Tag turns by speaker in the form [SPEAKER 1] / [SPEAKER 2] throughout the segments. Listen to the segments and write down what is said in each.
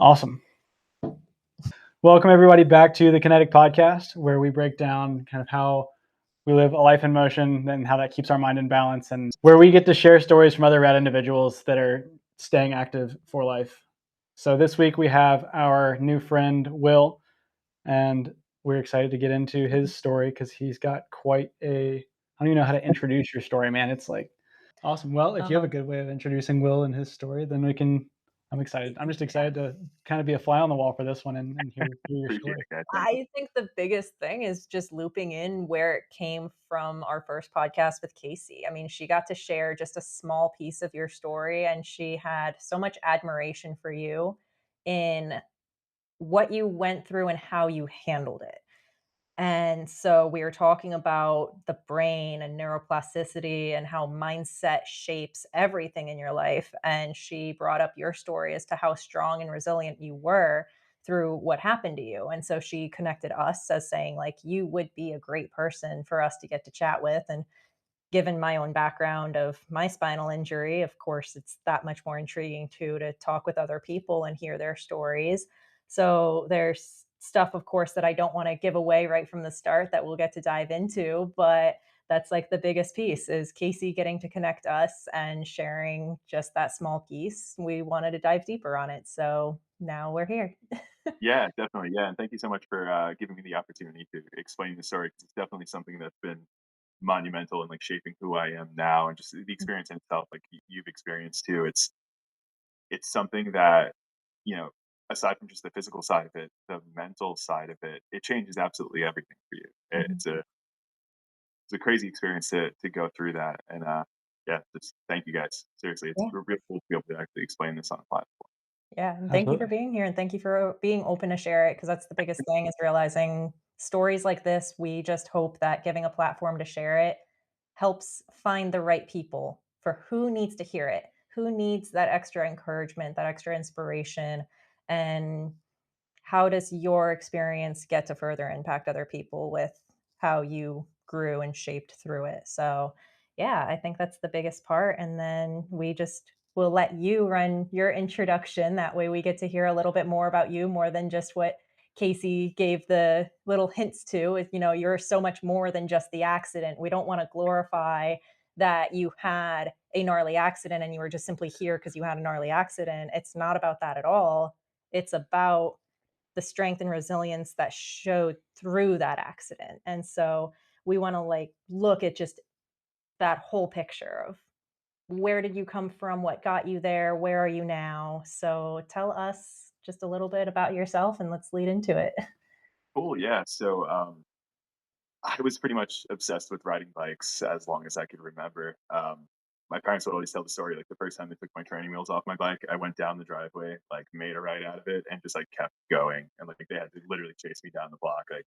[SPEAKER 1] Awesome. Welcome everybody back to the KinetiQ Podcast, where we break down kind of how we live a life in motion and how that keeps our mind in balance, and where we get to share stories from other rad individuals that are staying active for life. So this week we have our new friend, Will, and we're excited to get into his story because he's got quite a, I don't even know how to introduce your story, man. It's like awesome. Well, if you have a good way of introducing Will and his story, then I'm excited. I'm just excited to kind of be a fly on the wall for this one and hear your
[SPEAKER 2] Appreciate
[SPEAKER 1] story.
[SPEAKER 2] it, guys. Thank you.
[SPEAKER 3] I think the biggest thing is just looping in where it came from our first podcast with Kaycee. I mean, she got to share just a small piece of your story, and she had so much admiration for you in what you went through and how you handled it. And so we were talking about the brain and neuroplasticity and how mindset shapes everything in your life. And she brought up your story as to how strong and resilient you were through what happened to you. And so she connected us as saying, like, you would be a great person for us to get to chat with. And given my own background of my spinal injury, of course, it's that much more intriguing too to talk with other people and hear their stories. So there's stuff, of course, that I don't want to give away right from the start that we'll get to dive into, but that's like the biggest piece is Kaycee getting to connect us and sharing just that small piece. We wanted to dive deeper on it. So now we're here.
[SPEAKER 2] Yeah, definitely. Yeah, and thank you so much for giving me the opportunity to explain the story. 'Cause it's definitely something that's been monumental in like shaping who I am now, and just the experience in itself, like you've experienced too. It's something that you know, aside from just the physical side of it, the mental side of it, it changes absolutely everything for you.
[SPEAKER 3] Mhm.
[SPEAKER 2] It's a crazy experience to go through that, and yeah, just thank you guys. Seriously, it's
[SPEAKER 3] Yeah.
[SPEAKER 2] really cool to be able to actually explain this on a platform.
[SPEAKER 3] Yeah, and thank you for
[SPEAKER 1] Absolutely.
[SPEAKER 3] being here, and thank you for being open to share it, because that's the biggest thing is realizing stories like this, we just hope that giving a platform to share it helps find the right people for who needs to hear it, who needs that extra encouragement, that extra inspiration, and how does your experience get to further impact other people with how you grew and shaped through it? So, yeah, I think that's the biggest part. And then we just will let you run your introduction. That way we get to hear a little bit more about you, more than just what Kaycee gave the little hints to. You're so much more than just the accident. We don't want to glorify that you had a gnarly accident and you were just simply here because you had a gnarly accident. It's not about that at all. It's about the strength and resilience that showed through that accident. And so we want to like look at just that whole picture of where did you come from, what got you there, where are you now? So tell us just a little bit about yourself and let's lead into it.
[SPEAKER 2] Cool. Yeah. So I was pretty much obsessed with riding bikes as long as I could remember. My parents would always tell the story like the first time they took my training wheels off my bike, I went down the driveway, like made a right out of it, and just like kept going. And like they had to literally chase me down the block. Like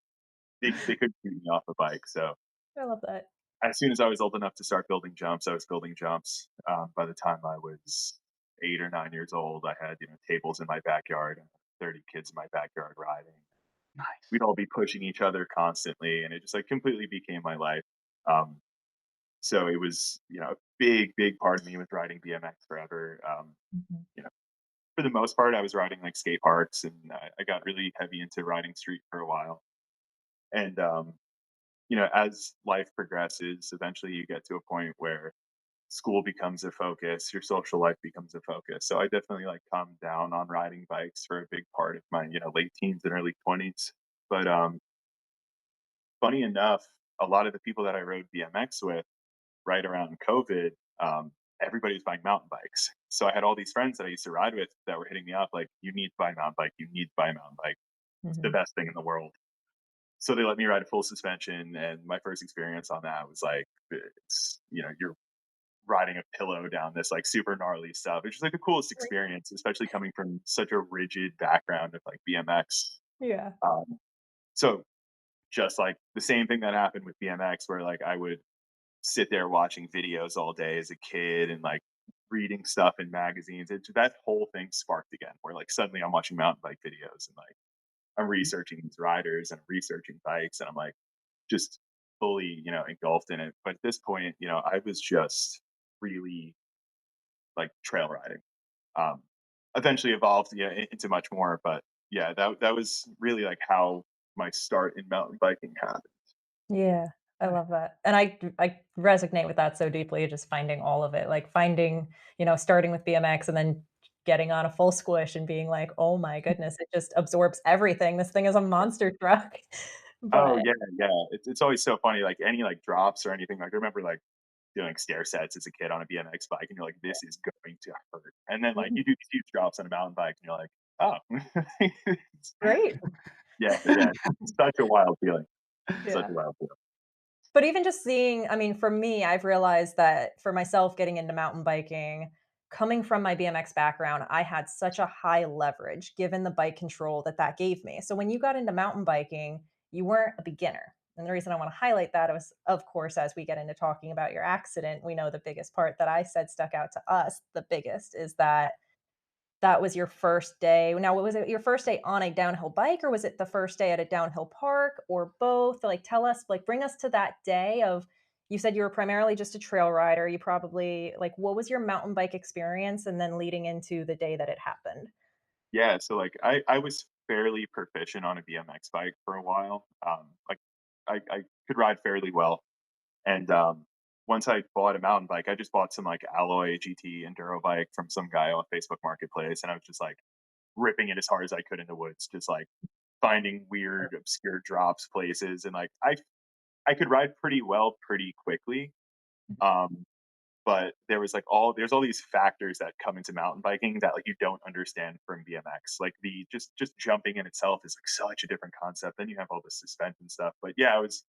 [SPEAKER 2] they couldn't keep me off a bike. So
[SPEAKER 3] I love that.
[SPEAKER 2] as soon as I was old enough to start building jumps, I was building jumps. By the time I was 8 or 9 years old, I had tables in my backyard and 30 kids in my backyard riding.
[SPEAKER 1] Nice.
[SPEAKER 2] We'd all be pushing each other constantly, and it just like completely became my life. Um, so it was a big part of me with riding BMX forever.
[SPEAKER 3] Mhm.
[SPEAKER 2] You know, for the most part, I was riding like skate parks, and I got really heavy into riding street for a while. And as life progresses, eventually you get to a point where school becomes a focus, your social life becomes a focus. So I definitely like calmed down on riding bikes for a big part of my late teens and early 20s. But funny enough, a lot of the people that I rode BMX with right around COVID, everybody was buying mountain bikes. So I had all these friends that I used to ride with that were hitting me up like, "You need to buy a mountain bike. You need to buy a mountain bike. It's the
[SPEAKER 3] Mhm.
[SPEAKER 2] best thing in the world." So they let me ride a full suspension, and my first experience on that was like, you're riding a pillow down this like super gnarly stuff. It's just like the coolest experience, especially coming from such a rigid background of like BMX.
[SPEAKER 3] Yeah.
[SPEAKER 2] Um, so just like the same thing that happened with BMX, where like I would sit there watching videos all day as a kid and like reading stuff in magazines. That whole thing sparked again, where like suddenly I'm watching mountain bike videos and like I'm researching these riders and researching bikes, and I'm like just fully, engulfed in it. But at this point, I was just really like trail riding. Um, eventually evolved, yeah, into much more. But yeah, that was really like how my start in mountain biking happened.
[SPEAKER 3] Yeah, I love that, and I resonate with that so deeply, just finding all of it, like, finding, starting with BMX and then getting on a full squish and being like, "Oh my goodness, it just absorbs everything. This thing is a monster truck."
[SPEAKER 2] Oh
[SPEAKER 3] But
[SPEAKER 2] yeah, yeah. It's always so funny. Like any like drops or anything. Like I remember like doing stair sets as a kid on a BMX bike, and you're like, this is going to hurt. And then like
[SPEAKER 3] Mhm.
[SPEAKER 2] you do these huge drops on a mountain bike, and you're like, oh,
[SPEAKER 3] Great.
[SPEAKER 2] yeah, yeah. It's such a wild feeling. Such
[SPEAKER 3] Yeah.
[SPEAKER 2] a wild feeling.
[SPEAKER 3] But even just seeing I mean, for me, I've realized that for myself getting into mountain biking, coming from my BMX background, I had such a high leverage given the bike control that that gave me. So when you got into mountain biking, you weren't a beginner. And the reason I want to highlight that was, of course, as we get into talking about your accident, we know the biggest part that I said stuck out to us, the biggest, is that that was your first day. Now, was it your first day on a downhill bike, or was it the first day at a downhill park, or both? Like, tell us, like, bring us to that day of you said you were primarily just a trail rider. You probably like, what was your mountain bike experience? And then leading into the day that it happened.
[SPEAKER 2] Yeah. So like I was fairly proficient on a BMX bike for a while. Like I could ride fairly well. And once I bought a mountain bike, I just bought some like alloy GT enduro bike from some guy on Facebook Marketplace, and I was just like ripping it as hard as I could in the woods, just like finding weird, obscure drops, places, and like I could ride pretty well pretty quickly. Um, but there's all these factors that come into mountain biking that like you don't understand from BMX. Like the just jumping in itself is like such a different concept. Then you have all the suspension stuff. But yeah, I was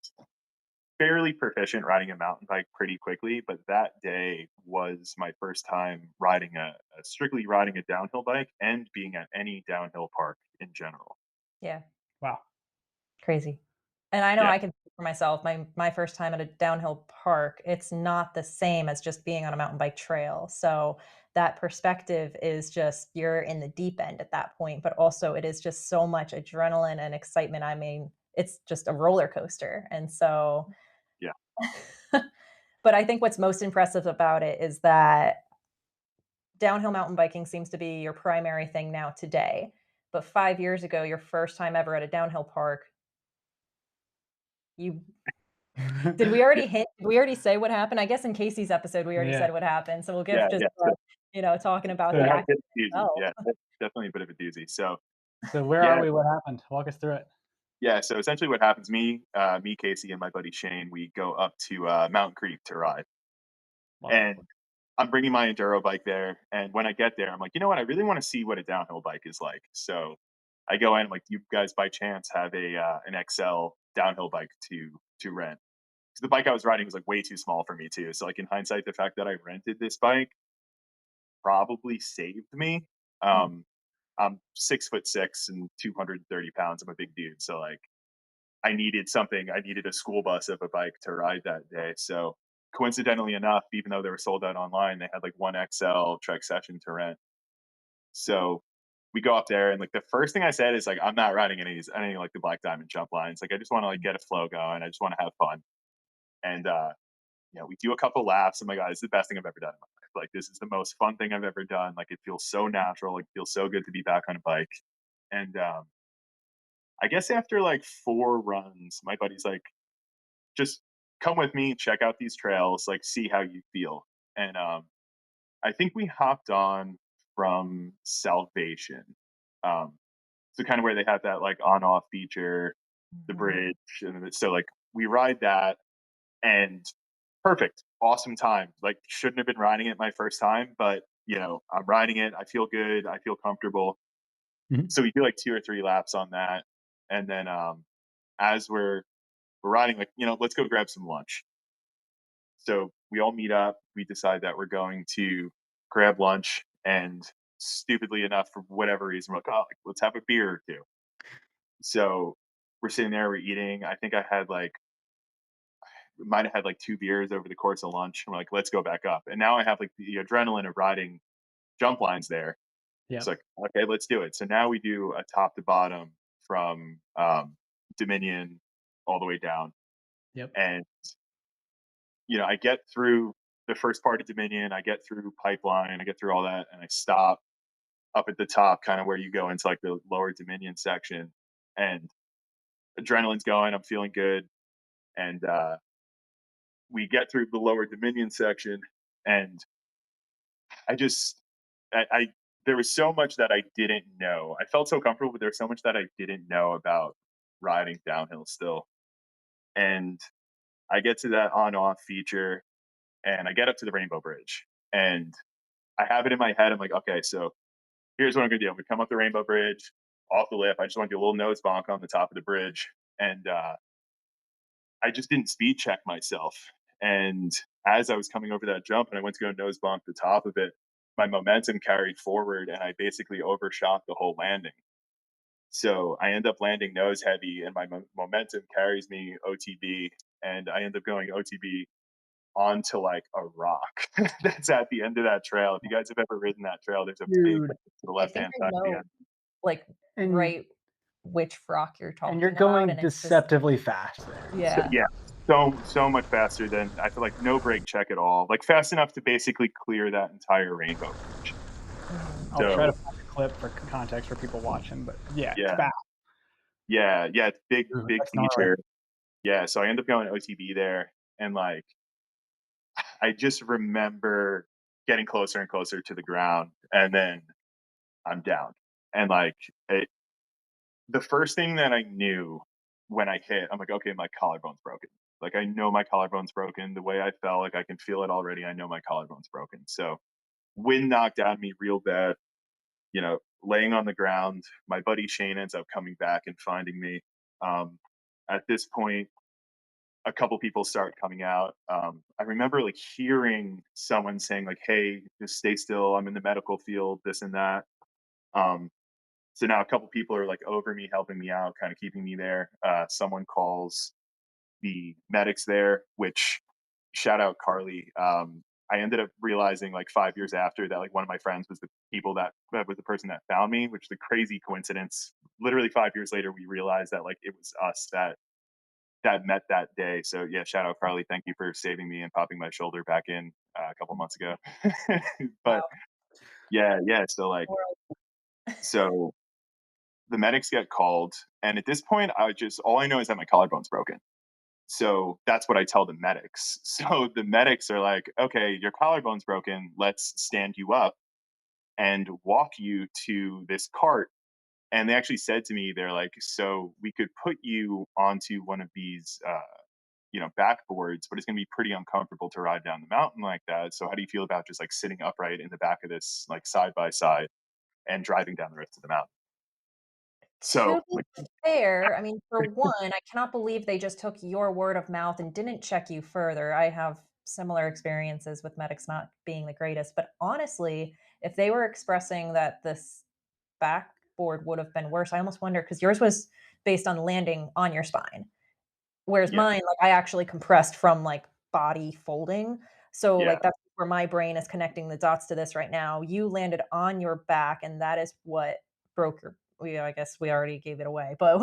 [SPEAKER 2] fairly proficient riding a mountain bike pretty quickly, but that day was my first time riding a strictly riding a downhill bike and being at any downhill park in general.
[SPEAKER 3] Yeah.
[SPEAKER 1] Wow.
[SPEAKER 3] Crazy. And I know
[SPEAKER 2] Yeah,
[SPEAKER 3] I can speak for myself, my first time at a downhill park, it's not the same as just being on a mountain bike trail. So that perspective is just you're in the deep end at that point, but also it is just so much adrenaline and excitement. I mean, it's just a roller coaster. And so
[SPEAKER 2] yeah,
[SPEAKER 3] but I think what's most impressive about it is that downhill mountain biking seems to be your primary thing now today. But 5 years ago, your first time ever at a downhill park, you did we
[SPEAKER 2] yeah,
[SPEAKER 3] already hint did we already say what happened? I guess in Casey's episode, we already
[SPEAKER 1] Yeah.
[SPEAKER 3] said what happened, so we'll give
[SPEAKER 2] yeah,
[SPEAKER 3] just,
[SPEAKER 2] yeah. So,
[SPEAKER 3] talking about
[SPEAKER 1] So,
[SPEAKER 3] the
[SPEAKER 2] yeah,
[SPEAKER 3] accident
[SPEAKER 2] it's doozy.
[SPEAKER 3] itself.
[SPEAKER 2] Yeah, that's definitely a bit of a doozy. So
[SPEAKER 1] so where are
[SPEAKER 2] yeah,
[SPEAKER 1] we? What happened? Walk us through it.
[SPEAKER 2] yeah. So essentially, what happens? Me, Casey, and my buddy Shane, we go up to Mountain Creek to ride, and
[SPEAKER 1] Lovely.
[SPEAKER 2] I'm bringing my enduro bike there. And when I get there, I'm like, you know what? I really want to see what a downhill bike is like. So I go in, I'm like, you guys by chance have a an XL downhill bike to rent? Because the bike I was riding was like way too small for me too. So like in hindsight, the fact that I rented this bike probably saved me.
[SPEAKER 3] Mm,
[SPEAKER 2] I'm 6'6" and 230 pounds. I'm a big dude. So like I needed something. I needed a school bus of a bike to ride that day. So coincidentally enough, even though they were sold out online, they had like one XL Trek Session to rent. So we go up there, and like the first thing I said is like, I'm not riding any like the Black Diamond jump lines. Like I just want to like get a flow going. I just want to have fun. And we do a couple laps. Oh my god, it's the best thing I've ever done in my life. Like this is the most fun thing I've ever done. Like it feels so natural. Like it feels so good to be back on a bike. And I guess after like 4 runs, my buddy's like, just come with me, check out these trails, like see how you feel. And I think we hopped on from Salvation. Um, so kind of where they have that like on off feature, the
[SPEAKER 3] mhm.
[SPEAKER 2] bridge, and so like we ride that, and perfect, awesome time. Like shouldn't have been riding it my first time, but I'm riding it. I feel good. I feel comfortable.
[SPEAKER 1] Mhm.
[SPEAKER 2] So we do like 2 or 3 laps on that, and then as we're riding, like let's go grab some lunch. So we all meet up. We decide that we're going to grab lunch, and stupidly enough, for whatever reason, we're like, oh, like, let's have a beer or two. So we're sitting there, we're eating. I think I had like might have had like 2 beers over the course of lunch. I'm like, let's go back up. And now I have like the adrenaline of riding jump lines there. It's
[SPEAKER 1] Yep.
[SPEAKER 2] like, okay, let's do it. So now we do a top to bottom from Dominion all the way down.
[SPEAKER 1] Yep.
[SPEAKER 2] And I get through the first part of Dominion, I get through Pipeline, I get through all that, and I stop. up at the top, kind of where you go into like the lower Dominion section, and adrenaline's going. I'm feeling good, and we get through the lower Dominion section, and I just, I there was so much that I didn't know. I felt so comfortable, but there's so much that I didn't know about riding downhill still. And I get to that on off feature, and I get up to the Rainbow Bridge, and I have it in my head. I'm like, okay, so here's what I'm gonna do. I'm gonna come up the Rainbow Bridge off the lip. I just want to do a little nose bonk on the top of the bridge, and I just didn't speed check myself. And as I was coming over that jump and I went to go nose bonk the top of it, my momentum carried forward and I basically overshot the whole landing. So I end up landing nose heavy and my momentum carries me OTB, and I end up going OTB onto like a rock that's at the end of that trail. If you guys have ever ridden that trail, there's a big
[SPEAKER 1] Dude,
[SPEAKER 2] to the
[SPEAKER 3] I
[SPEAKER 2] left
[SPEAKER 3] think
[SPEAKER 2] hand
[SPEAKER 3] I
[SPEAKER 2] side of the
[SPEAKER 3] know,
[SPEAKER 2] end.
[SPEAKER 3] like,
[SPEAKER 1] and
[SPEAKER 3] right which frock you're
[SPEAKER 1] and you're
[SPEAKER 3] talking about,
[SPEAKER 1] going
[SPEAKER 3] and it's just
[SPEAKER 1] deceptively fast there.
[SPEAKER 2] So
[SPEAKER 3] yeah.
[SPEAKER 2] yeah, so much faster than I feel like no brake check at all. Like fast enough to basically clear that entire rainbow bridge.
[SPEAKER 3] Mhm.
[SPEAKER 1] I'll try to
[SPEAKER 2] So
[SPEAKER 1] find a clip for context for people watching, but yeah, it's
[SPEAKER 2] yeah,
[SPEAKER 1] fast.
[SPEAKER 2] yeah, it's
[SPEAKER 1] Ooh,
[SPEAKER 2] big
[SPEAKER 1] that's gnarly.
[SPEAKER 2] feature. Yeah, so I end up going OTB there, and like I just remember getting closer and closer to the ground, and then I'm down. And like the first thing that I knew when I hit, I'm like, okay, my collarbone's broken. Like I know my collarbone's broken. The way I felt, like I can feel it already. I know my collarbone's broken. So wind knocked out of me real bad, laying on the ground. My buddy Shane ends up coming back and finding me. Um, at this point, a couple people start coming out. I remember like hearing someone saying like, "Hey, just stay still. I'm in the medical field. This and that." Um, so now a couple people are like over me, helping me out, kind of keeping me there. Someone calls the medics there, which shout out Carly. I ended up realizing like 5 years after that, like one of my friends was the people that was the person that found me, which is a crazy coincidence. Literally 5 years later, we realized that like it was us that met that day. So yeah, shout out Carly. Thank you for saving me and popping my shoulder back in a couple months ago. But
[SPEAKER 3] Wow.
[SPEAKER 2] yeah. So like, so the medics get called, and at this point, all I know is that my collarbone's broken. So that's what I tell the medics. So the medics are like, okay, your collarbone's broken. Let's stand you up and walk you to this cart. And they actually said to me, they're like, so we could put you onto one of these, backboards, but it's going to be pretty uncomfortable to ride down the mountain like that. So how do you feel about just like sitting upright in the back of this, like side by side, and driving down the rest of the mountain?
[SPEAKER 3] To
[SPEAKER 2] So
[SPEAKER 3] be
[SPEAKER 2] like,
[SPEAKER 3] fair, I mean, for one, I cannot believe they just took your word of mouth and didn't check you further. I have similar experiences with medics not being the greatest, but honestly, if they were expressing that this backboard would have been worse, I almost wonder because yours was based on landing on your spine. Whereas
[SPEAKER 2] yeah,
[SPEAKER 3] mine, like, I actually compressed from, like, body folding. So,
[SPEAKER 2] yeah,
[SPEAKER 3] like, that's where my brain is connecting the dots to this right now. You landed on your back, and that is what broke your I guess we already gave it away, but,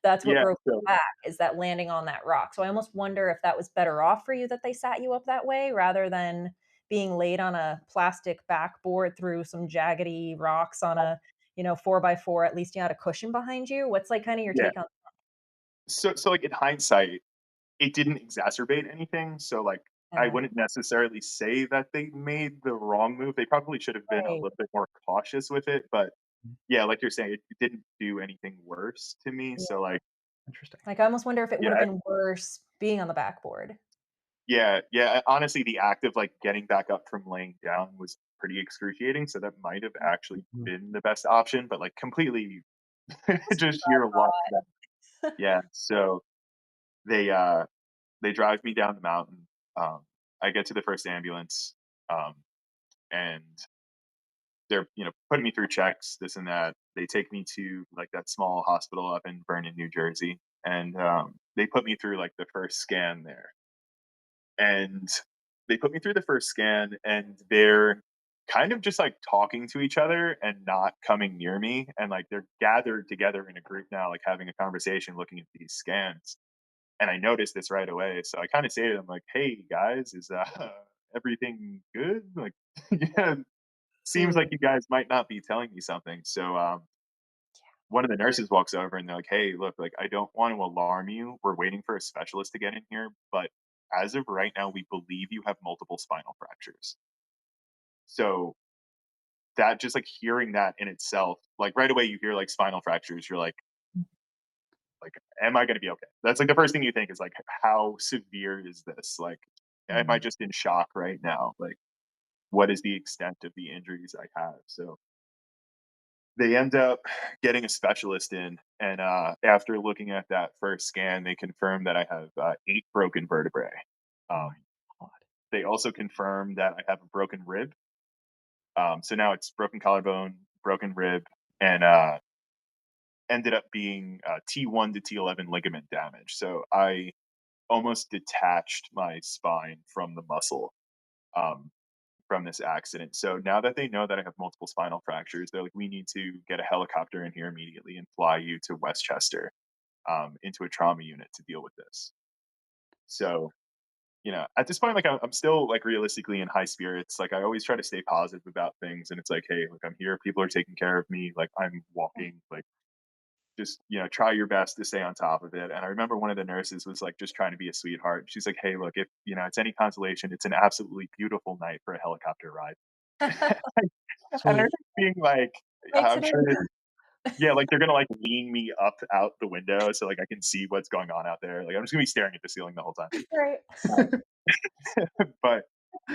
[SPEAKER 3] that's what
[SPEAKER 2] yeah.
[SPEAKER 3] broke
[SPEAKER 2] So
[SPEAKER 3] your back, is that landing on that rock. So I almost wonder if that was better off for you that they sat you up that way rather than being laid on a plastic backboard through some jaggedy rocks on a, 4 by 4, at least you had a cushion behind you. What's, like, kinda your
[SPEAKER 2] yeah.
[SPEAKER 3] take on
[SPEAKER 2] So like in hindsight, it didn't exacerbate anything. So like I
[SPEAKER 3] that?
[SPEAKER 2] wouldn't necessarily say that they made the wrong move. They probably should have been a
[SPEAKER 3] Right.
[SPEAKER 2] little bit more cautious with it. But yeah, like you're saying, it didn't do anything worse to me. So like
[SPEAKER 1] Interesting.
[SPEAKER 3] Like, I almost wonder if it would have
[SPEAKER 2] yeah,
[SPEAKER 3] been worse being on the backboard.
[SPEAKER 2] yeah. Honestly, the act of like getting back up from laying down was pretty excruciating. So that might have actually
[SPEAKER 1] Mhm.
[SPEAKER 2] been the best option, but like completely just
[SPEAKER 3] Stress
[SPEAKER 2] sheer luck. Yeah. So they they drive me down the mountain. Um, I get to the first ambulance, um, and they're putting me through checks, this and that. They take me to like that small hospital up in Vernon, New Jersey, and they put me through like the first scan there. And they put me through the first scan, and they're kind of just like talking to each other and not coming near me, and like they're gathered together in a group now, like having a conversation, looking at these scans. And I noticed this right away. So I kind of say to them like, "Hey guys, is everything good?" Like, yeah. seems like you guys might not be telling me something. So one of the nurses walks over and they're like, "Hey, look, like I don't want to alarm you. We're waiting for a specialist to get in here, but as of right now, we believe you have multiple spinal fractures." So that just like hearing that in itself, like right away you hear like spinal fractures, you're like, am I gonna be okay? That's like the first thing you think is like, how severe is this? Like, am I
[SPEAKER 3] Mhm.
[SPEAKER 2] just in shock right now? Like, what is the extent of the injuries I have? So they end up getting a specialist in, and after looking at that first scan, they confirmed that I have 8 broken vertebrae.
[SPEAKER 1] Oh my
[SPEAKER 2] Um,
[SPEAKER 1] God.
[SPEAKER 2] they also confirmed that I have a broken rib. So now it's broken collarbone, broken rib, and ended up being T1 to T11 ligament damage. So I almost detached my spine from the muscle um, from this accident. So now that they know that I have multiple spinal fractures, they're like, we need to get a helicopter in here immediately and fly you to Westchester into a trauma unit to deal with this. So, at this point, like I'm still like realistically in high spirits. Like I always try to stay positive about things, and it's like, hey, look, I'm here. People are taking care of me. Like I'm walking. Like just try your best to stay on top of it. And I remember one of the nurses was like just trying to be a sweetheart. She's like, hey, look, if it's any consolation, it's an absolutely beautiful night for a helicopter ride. And I remember
[SPEAKER 1] Sweet.
[SPEAKER 2] being like,
[SPEAKER 3] Makes
[SPEAKER 2] I'm
[SPEAKER 3] it
[SPEAKER 2] sure
[SPEAKER 3] easy.
[SPEAKER 2] yeah, like they're gonna like lean me up out the window so like I can see what's going on out there. Like I'm just gonna be staring at the ceiling the whole time.
[SPEAKER 3] Right.
[SPEAKER 2] Um, but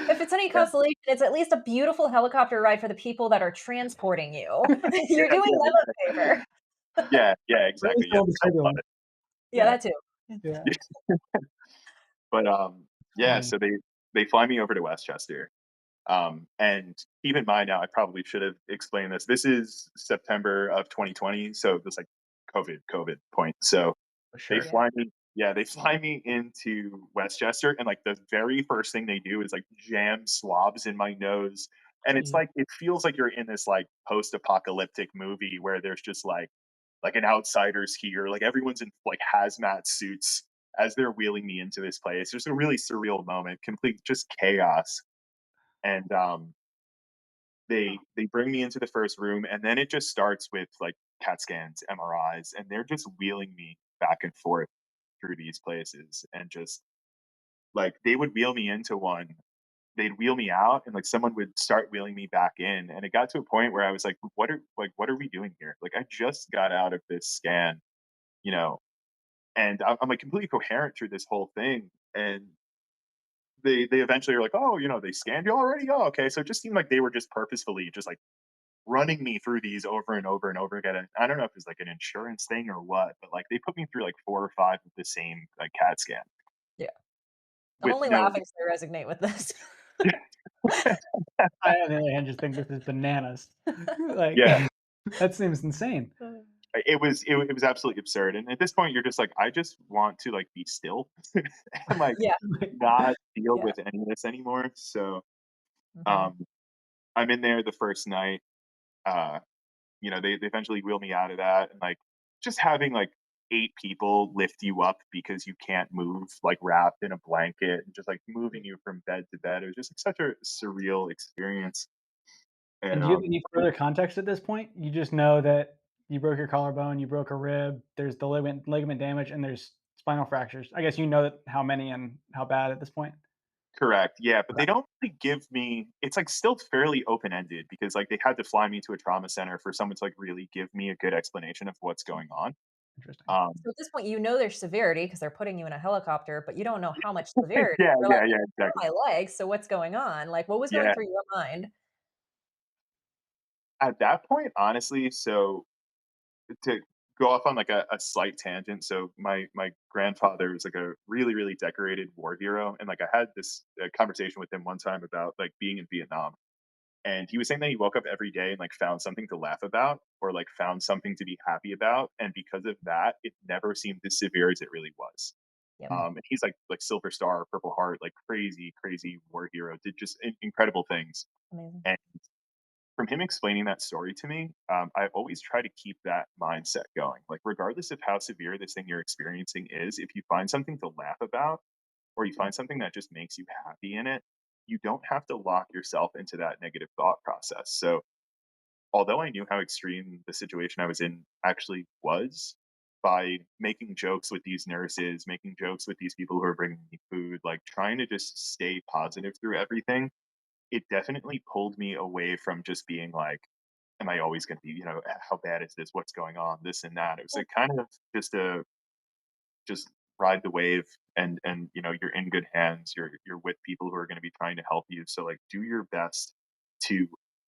[SPEAKER 3] If it's any
[SPEAKER 2] yeah,
[SPEAKER 3] consolation, it's at least a beautiful helicopter ride for the people that are transporting you. You're
[SPEAKER 2] yeah,
[SPEAKER 3] doing
[SPEAKER 2] yeah,
[SPEAKER 3] them a favor.
[SPEAKER 2] yeah,
[SPEAKER 1] Or at
[SPEAKER 2] exactly.
[SPEAKER 1] least
[SPEAKER 2] Yeah,
[SPEAKER 1] all the
[SPEAKER 2] self love
[SPEAKER 1] turbulence.
[SPEAKER 2] it.
[SPEAKER 3] Yeah,
[SPEAKER 2] Yeah.
[SPEAKER 3] that too.
[SPEAKER 1] Yeah.
[SPEAKER 2] But yeah,
[SPEAKER 1] Funny.
[SPEAKER 2] so they fly me over to Westchester. And keep in mind now, I probably should have explained this. This is September of 2020, so this like COVID point. So
[SPEAKER 1] For
[SPEAKER 2] they
[SPEAKER 1] sure.
[SPEAKER 3] Yeah.
[SPEAKER 2] fly me, yeah, they fly me into Westchester, and like the very first thing they do is like jam swabs in my nose, and it's
[SPEAKER 1] Gee.
[SPEAKER 2] like it feels like you're in this like post-apocalyptic movie where there's just like an outsider's here, like everyone's in like hazmat suits as they're wheeling me into this place. There's a really surreal moment, complete just chaos, and they bring me into the first room, and then it just starts with like CAT scans, MRIs, and they're just wheeling me back and forth through these places, and just like they would wheel me into one, they'd wheel me out, and like someone would start wheeling me back in, and it got to a point where I was like, what are we doing here? Like I just got out of this scan, you know, and I'm like completely coherent through this whole thing, and they eventually are like, oh, they scanned you already. Oh, okay. So it just seemed like they were just purposefully just like running me through these over and over and over again. And I don't know if it's like an insurance thing or what, but like they put me through like 4 or 5 of the same like CAT scan
[SPEAKER 3] Yeah. I'm
[SPEAKER 2] with
[SPEAKER 3] only
[SPEAKER 2] no.
[SPEAKER 3] laughing so I resonate with this.
[SPEAKER 1] I, on the other hand, just think this is bananas. Like,
[SPEAKER 2] Yeah,
[SPEAKER 1] that seems insane.
[SPEAKER 2] it was absolutely absurd. And at this point, you're just like, I just want to like be still and like
[SPEAKER 3] Yeah.
[SPEAKER 2] not deal
[SPEAKER 3] Yeah.
[SPEAKER 2] with any of this anymore. So
[SPEAKER 3] Mhm.
[SPEAKER 2] um, I'm in there the first night. Uh, they eventually wheel me out of that, and like just having like 8 people lift you up because you can't move, like wrapped in a blanket, and just like moving you from bed to bed. It was just like, such a surreal experience. And
[SPEAKER 1] And do you have any further context at this point? You just know that you broke your collarbone, you broke a rib, there's the ligament damage, and there's spinal fractures. I guess you know that how many and how bad at this point?
[SPEAKER 2] correct, yeah, but
[SPEAKER 1] Okay,
[SPEAKER 2] they don't really give me. It's like still fairly open ended because like they had to fly me to a trauma center for someone to like really give me a good explanation of what's going on.
[SPEAKER 1] interesting.
[SPEAKER 2] Um,
[SPEAKER 3] So at this point, you know their severity because 'cause they're putting you in a helicopter, but you don't know how much severity.
[SPEAKER 2] yeah,
[SPEAKER 3] You're like,
[SPEAKER 2] yeah, yeah,
[SPEAKER 3] "On
[SPEAKER 2] exactly.
[SPEAKER 3] my legs, so what's going on?" Like, what was going
[SPEAKER 2] Yeah,
[SPEAKER 3] through your mind?
[SPEAKER 2] at that point, honestly, so to go off on like a slight tangent. So my grandfather was like a really really decorated war hero, and like I had this conversation with him one time about like being in Vietnam, and he was saying that he woke up every day and like found something to laugh about or like found something to be happy about, and because of that, it never seemed as severe as it really was.
[SPEAKER 3] Yep.
[SPEAKER 2] And he's like Silver Star, Purple Heart, like crazy crazy war hero, did just incredible things.
[SPEAKER 3] Amazing.
[SPEAKER 2] And from him explaining that story to me, I always try to keep that mindset going. Like, regardless of how severe this thing you're experiencing is, if you find something to laugh about or you find something that just makes you happy in it, you don't have to lock yourself into that negative thought process. So although I knew how extreme the situation I was in actually was, by making jokes with these nurses, making jokes with these people who are bringing me food, like trying to just stay positive through everything, it definitely pulled me away from just being like, am I always going to be, how bad is this? What's going on? This and that. It was like kind of just ride the wave, and you're in good hands. You're with people who are going to be trying to help you. So like do your best to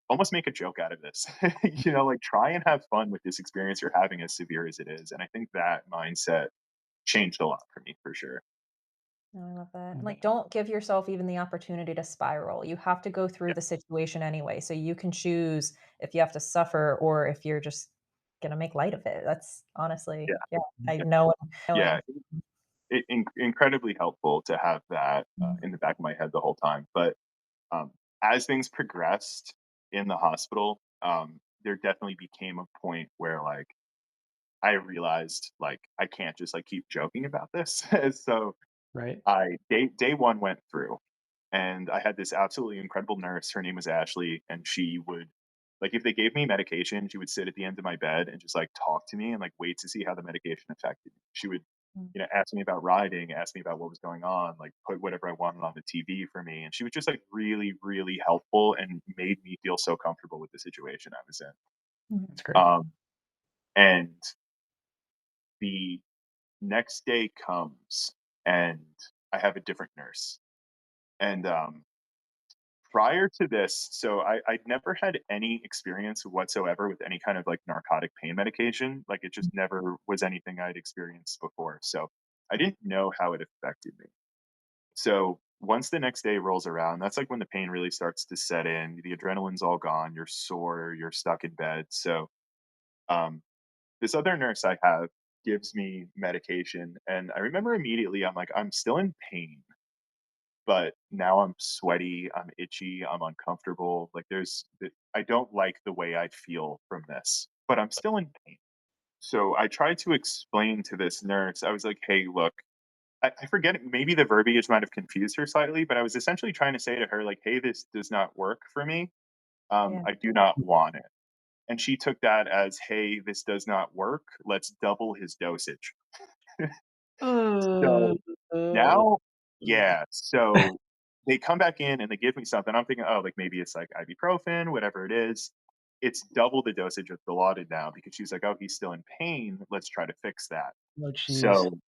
[SPEAKER 2] almost make a joke out of this. Like try and have fun with this experience you're having, as severe as it is. And I think that mindset changed a lot for me for sure.
[SPEAKER 3] No, I love that. And
[SPEAKER 1] Mm.
[SPEAKER 3] like, don't give yourself even the opportunity to spiral. You have to go through
[SPEAKER 2] Yeah.
[SPEAKER 3] the situation anyway. So you can choose if you have to suffer or if you're just gonna make light of it. That's honestly,
[SPEAKER 2] Yeah.
[SPEAKER 3] yeah, I
[SPEAKER 2] Yeah.
[SPEAKER 3] know
[SPEAKER 2] Yeah.
[SPEAKER 3] knowing.
[SPEAKER 2] Incredibly helpful to have that
[SPEAKER 3] Mm.
[SPEAKER 2] in the back of my head the whole time. But um, as things progressed in the hospital, there definitely became a point where like I realized like I can't just like keep joking about this. So
[SPEAKER 1] Right.
[SPEAKER 2] I day one went through, and I had this absolutely incredible nurse. Her name was Ashley, and she would like if they gave me medication, she would sit at the end of my bed and just like talk to me and like wait to see how the medication affected me. She would,
[SPEAKER 3] Mm.
[SPEAKER 2] ask me about riding, ask me about what was going on, like put whatever I wanted on the TV for me, and she was just like really, really helpful and made me feel so comfortable with the situation I was in.
[SPEAKER 3] Mhm.
[SPEAKER 1] That's great.
[SPEAKER 2] And the next day comes, and I have a different nurse, and prior to this, so I'd never had any experience whatsoever with any kind of like narcotic pain medication. Like it just never was anything I'd experienced before. So I didn't know how it affected me. So once the next day rolls around, that's like when the pain really starts to set in. The adrenaline's all gone. You're sore. You're stuck in bed. So um, this other nurse I have gives me medication, and I remember immediately I'm like, I'm still in pain, but now I'm sweaty, I'm itchy, I'm uncomfortable. Like I don't like the way I feel from this, but I'm still in pain. So I tried to explain to this nurse, I was like, hey, look, I forget, maybe the verbiage might have confused her slightly, but I was essentially trying to say to her, like, hey, this does not work for me.
[SPEAKER 3] Yeah.
[SPEAKER 2] I do not want it. And she took that as, hey, this does not work. Let's double his dosage.
[SPEAKER 1] Uh,
[SPEAKER 2] So now, yeah, so they come back in and they give me something. I'm thinking, oh, like maybe it's like ibuprofen, whatever it is. It's double the dosage of Dilaudid now because she's like, oh, he's still in pain. Let's try to fix that.
[SPEAKER 1] oh, jeez.
[SPEAKER 2] So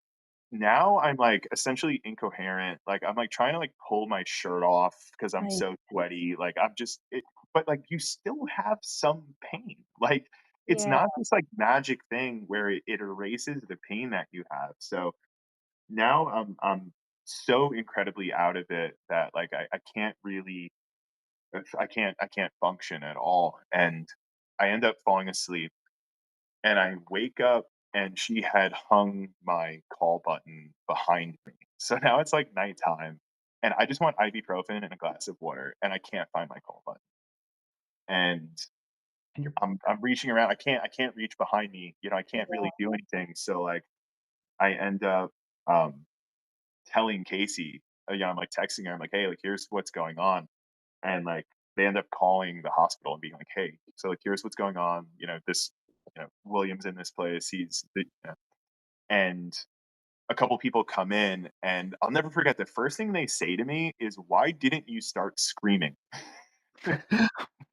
[SPEAKER 2] now I'm like essentially incoherent. Like I'm like trying to like pull my shirt off because I'm
[SPEAKER 3] Right.
[SPEAKER 2] so sweaty. Like but like you still have some pain. Like it's
[SPEAKER 3] Yeah.
[SPEAKER 2] not this like magic thing where it erases the pain that you have. So now I'm so incredibly out of it that like I can't really I can't function at all. And I end up falling asleep, and I wake up and she had hung my call button behind me. So now it's like nighttime, and I just want ibuprofen and a glass of water, and I can't find my call button. And
[SPEAKER 1] And you're
[SPEAKER 2] I'm reaching around. I can't reach behind me. I can't
[SPEAKER 3] Yeah.
[SPEAKER 2] really do anything. So like I end up um telling Kaycee, I'm like texting her. I'm like, hey, like here's what's going on, and like they end up calling the hospital and being like, hey, so like here's what's going on. This, William's in this place. And a couple people come in, and I'll never forget the first thing they say to me is, why didn't you start screaming?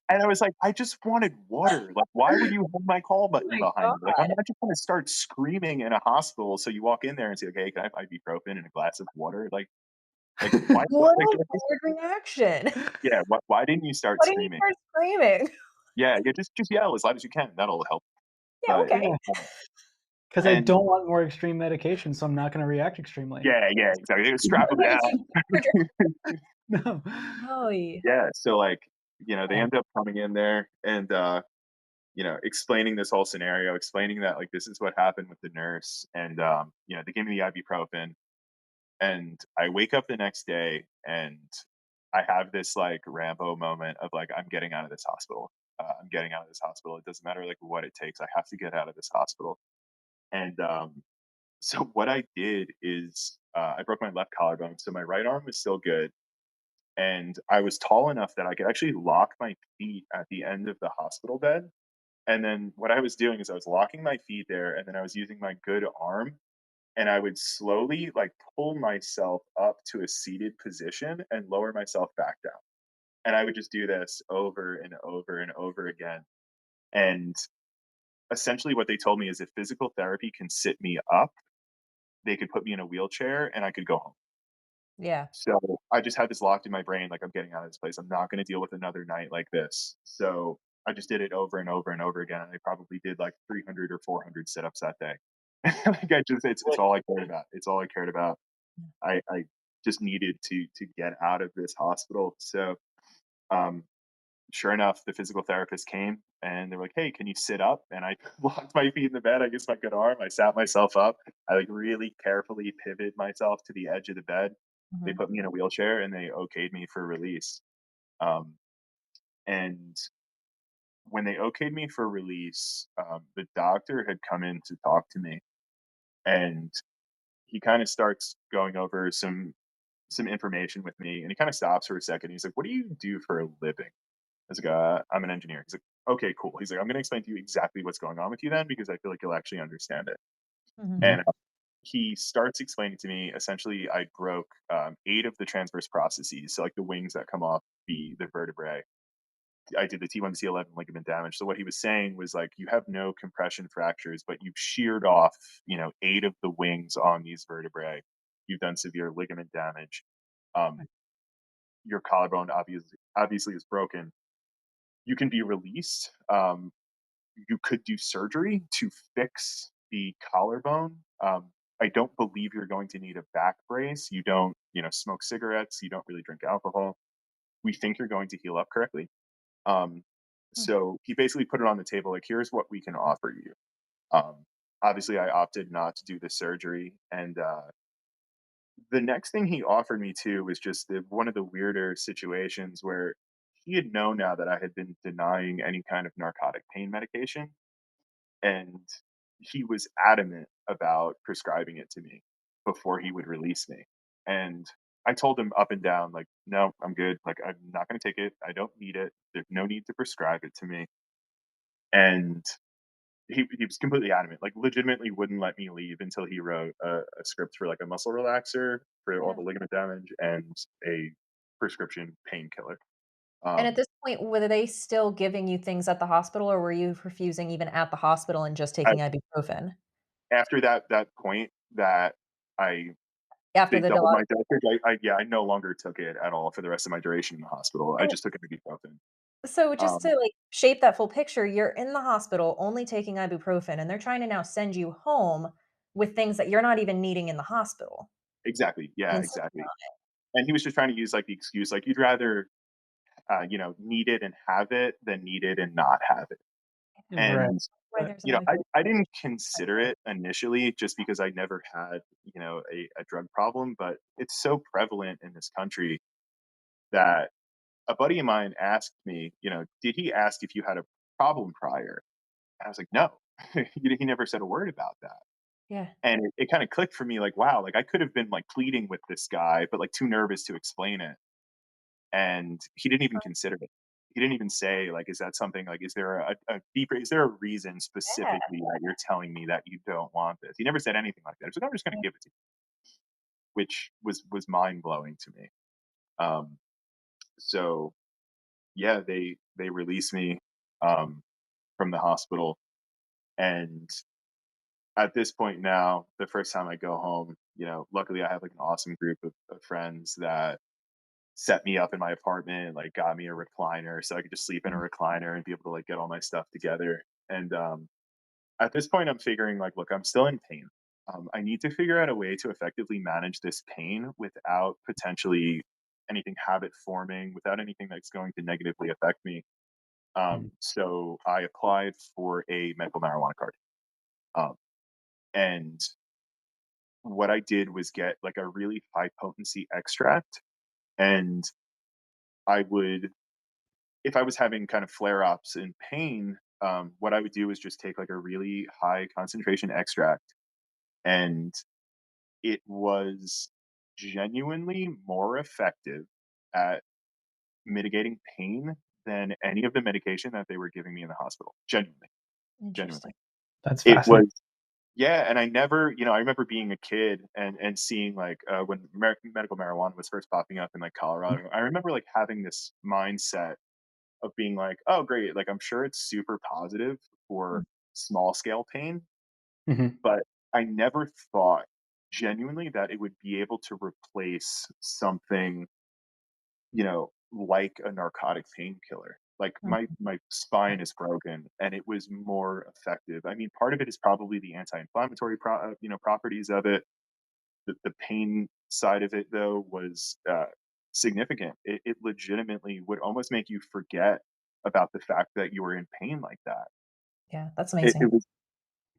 [SPEAKER 2] And I was like, I just wanted water. Like, why would you hold my call
[SPEAKER 3] Oh
[SPEAKER 2] button
[SPEAKER 3] my
[SPEAKER 2] behind me? Like, I'm
[SPEAKER 3] god.
[SPEAKER 2] not just going to start screaming in a hospital. So you walk in there and say, okay, can I have ibuprofen and a glass of water? Like, why? What,
[SPEAKER 3] What
[SPEAKER 2] like,
[SPEAKER 3] a weird reaction.
[SPEAKER 2] yeah. Why didn't you start
[SPEAKER 3] Why didn't you
[SPEAKER 2] screaming?
[SPEAKER 3] start screaming?
[SPEAKER 2] Yeah, yeah. Just yell as loud as you can. That'll help.
[SPEAKER 3] Yeah,
[SPEAKER 2] But
[SPEAKER 3] okay.
[SPEAKER 1] yeah, because I
[SPEAKER 2] and
[SPEAKER 1] don't want more extreme medication, so I'm not gonna react extremely.
[SPEAKER 2] yeah, yeah, exactly. They strap them down.
[SPEAKER 1] No.
[SPEAKER 3] Oh,
[SPEAKER 2] Yeah. So like, they
[SPEAKER 3] man.
[SPEAKER 2] end up coming in there and explaining this whole scenario, explaining that like this is what happened with the nurse, and they gave me the ibuprofen, and I wake up the next day and I have this like Rambo moment of like I'm getting out of this hospital. I'm getting out of this hospital. It doesn't matter like what it takes. I have to get out of this hospital. And so what I did is I broke my left collarbone, so my right arm was still good. and I was tall enough that I could actually lock my feet at the end of the hospital bed. And then what I was doing is I was locking my feet there, and then I was using my good arm, and I would slowly like pull myself up to a seated position and lower myself back down. And I would just do this over and over and over again. And essentially what they told me is if physical therapy can sit me up, they could put me in a wheelchair and I could go home.
[SPEAKER 3] Yeah.
[SPEAKER 2] So I just had this locked in my brain, like I'm getting out of this place. I'm not going to deal with another night like this. So I just did it over and over and over again. And I probably did like 300 or 400 sit-ups that day. Like it's all I cared about. It's all I cared about. I just needed to get out of this hospital. So um, sure enough, the physical therapist came and they were like, "Hey, can you sit up?" And I locked my feet in the bed. I guess my good arm. I sat myself up. I like really carefully pivoted myself to the edge of the bed. They
[SPEAKER 3] Mhm.
[SPEAKER 2] put me in a wheelchair and they okayed me for release. Um, and when they okayed me for release, the doctor had come in to talk to me, and he kind of starts going over some information with me, and he kind of stops for a second. He's like, "What do you do for a living?" I was like, I'm an engineer." He's like, "Okay, cool." He's like, "I'm going to explain to you exactly what's going on with you then, because I feel like you'll actually understand it."
[SPEAKER 3] Mhm.
[SPEAKER 2] And he starts explaining to me, essentially, I broke 8 of the transverse processes. So, like the wings that come off the vertebrae. I did the T1 to C11 ligament damage. So, what he was saying was like, you have no compression fractures, but you've sheared off, 8 of the wings on these vertebrae. You've done severe ligament damage. Um, your collarbone obviously is broken. You can be released. You could do surgery to fix the collarbone. I don't believe you're going to need a back brace. You don't, smoke cigarettes. You don't really drink alcohol. We think you're going to heal up correctly. Um,
[SPEAKER 3] Mm.
[SPEAKER 2] so he basically put it on the table like, here's what we can offer you. Um, Obviously, I opted not to do the surgery, and the next thing he offered me to was just one of the weirder situations where he had known now that I had been denying any kind of narcotic pain medication, and he was adamant about prescribing it to me before he would release me. And I told him up and down, like, no, I'm good. Like, I'm not going to take it. I don't need it. There's no need to prescribe it to me. And he was completely adamant, like, legitimately wouldn't let me leave until he wrote a script for like a muscle relaxer for all
[SPEAKER 3] Yeah.
[SPEAKER 2] the ligament damage and a prescription painkiller.
[SPEAKER 3] And at
[SPEAKER 2] Um,
[SPEAKER 3] this point, were they still giving you things at the hospital, or were you refusing even at the hospital and just
[SPEAKER 2] I,
[SPEAKER 3] taking ibuprofen?
[SPEAKER 2] after that point that I
[SPEAKER 3] After
[SPEAKER 2] they
[SPEAKER 3] the
[SPEAKER 2] doubled
[SPEAKER 3] dosage?
[SPEAKER 2] my dosage. I no longer took it at all for the rest of my duration in the hospital. I
[SPEAKER 3] Oh,
[SPEAKER 2] just took ibuprofen.
[SPEAKER 3] so just
[SPEAKER 2] Um,
[SPEAKER 3] to, like, shape that full picture, you're in the hospital only taking ibuprofen, and they're trying to now send you home with things that you're not even needing in the hospital
[SPEAKER 2] exactly.
[SPEAKER 3] and
[SPEAKER 2] Yeah,
[SPEAKER 3] insisting
[SPEAKER 2] exactly.
[SPEAKER 3] on
[SPEAKER 2] And he was just trying to use like the excuse, like you'd rather, need it and have it than need it and not have it.
[SPEAKER 3] it.
[SPEAKER 1] Right.
[SPEAKER 2] And
[SPEAKER 3] Why there's a
[SPEAKER 2] I,
[SPEAKER 3] medical
[SPEAKER 2] I didn't consider it initially just because I never had, a drug problem, but it's so prevalent in this country that a buddy of mine asked me, did he ask if you had a problem prior? And I was like, no, he never said a word about that.
[SPEAKER 3] Yeah.
[SPEAKER 2] And it kind of clicked for me like, wow, like I could have been like pleading with this guy, but like too nervous to explain it. And he didn't even consider it. He didn't even say, like, is that something like, is there a deeper, is there a reason
[SPEAKER 3] Yeah.
[SPEAKER 2] specifically that you're telling me that you don't want this? He never said anything like that. He was like, I'm just going to
[SPEAKER 3] Yeah.
[SPEAKER 2] give it to you, which was mind blowing to me. Um, so yeah, they released me um, from the hospital, and at this point now, the first time I go home, luckily I have like an awesome group of friends that set me up in my apartment, like got me a recliner so I could just sleep in a
[SPEAKER 3] Mhm.
[SPEAKER 2] recliner and be able to like get all my stuff together. And at this point, I'm figuring like, look, I'm still in pain. I need to figure out a way to effectively manage this pain without potentially anything habit forming, without anything that's going to negatively affect me.
[SPEAKER 1] Mm.
[SPEAKER 2] So I applied for a medical marijuana card. Um, and what I did was get like a really high potency extract. And I would, if I was having kind of flare ups and pain, what I would do is just take like a really high concentration extract. And it was genuinely more effective at mitigating pain than any of the medication that they were giving me in the hospital. Genuinely, genuinely.
[SPEAKER 3] Interesting.
[SPEAKER 1] That's
[SPEAKER 2] It
[SPEAKER 1] fascinating.
[SPEAKER 2] was yeah, and I never, I remember being a kid and seeing like when medical marijuana was first popping up in like Colorado. I remember like having this mindset of being like, oh great, like I'm sure it's super positive for small scale pain,
[SPEAKER 1] Mhm.
[SPEAKER 2] but I never thought genuinely that it would be able to replace something, like a narcotic painkiller. Like
[SPEAKER 3] Mhm.
[SPEAKER 2] my spine is broken, and it was more effective. I mean, part of it is probably the anti-inflammatory, properties of it. The pain side of it, though, was significant. It legitimately would almost make you forget about the fact that you were in pain like that.
[SPEAKER 3] Yeah, that's
[SPEAKER 2] It
[SPEAKER 3] amazing.
[SPEAKER 2] was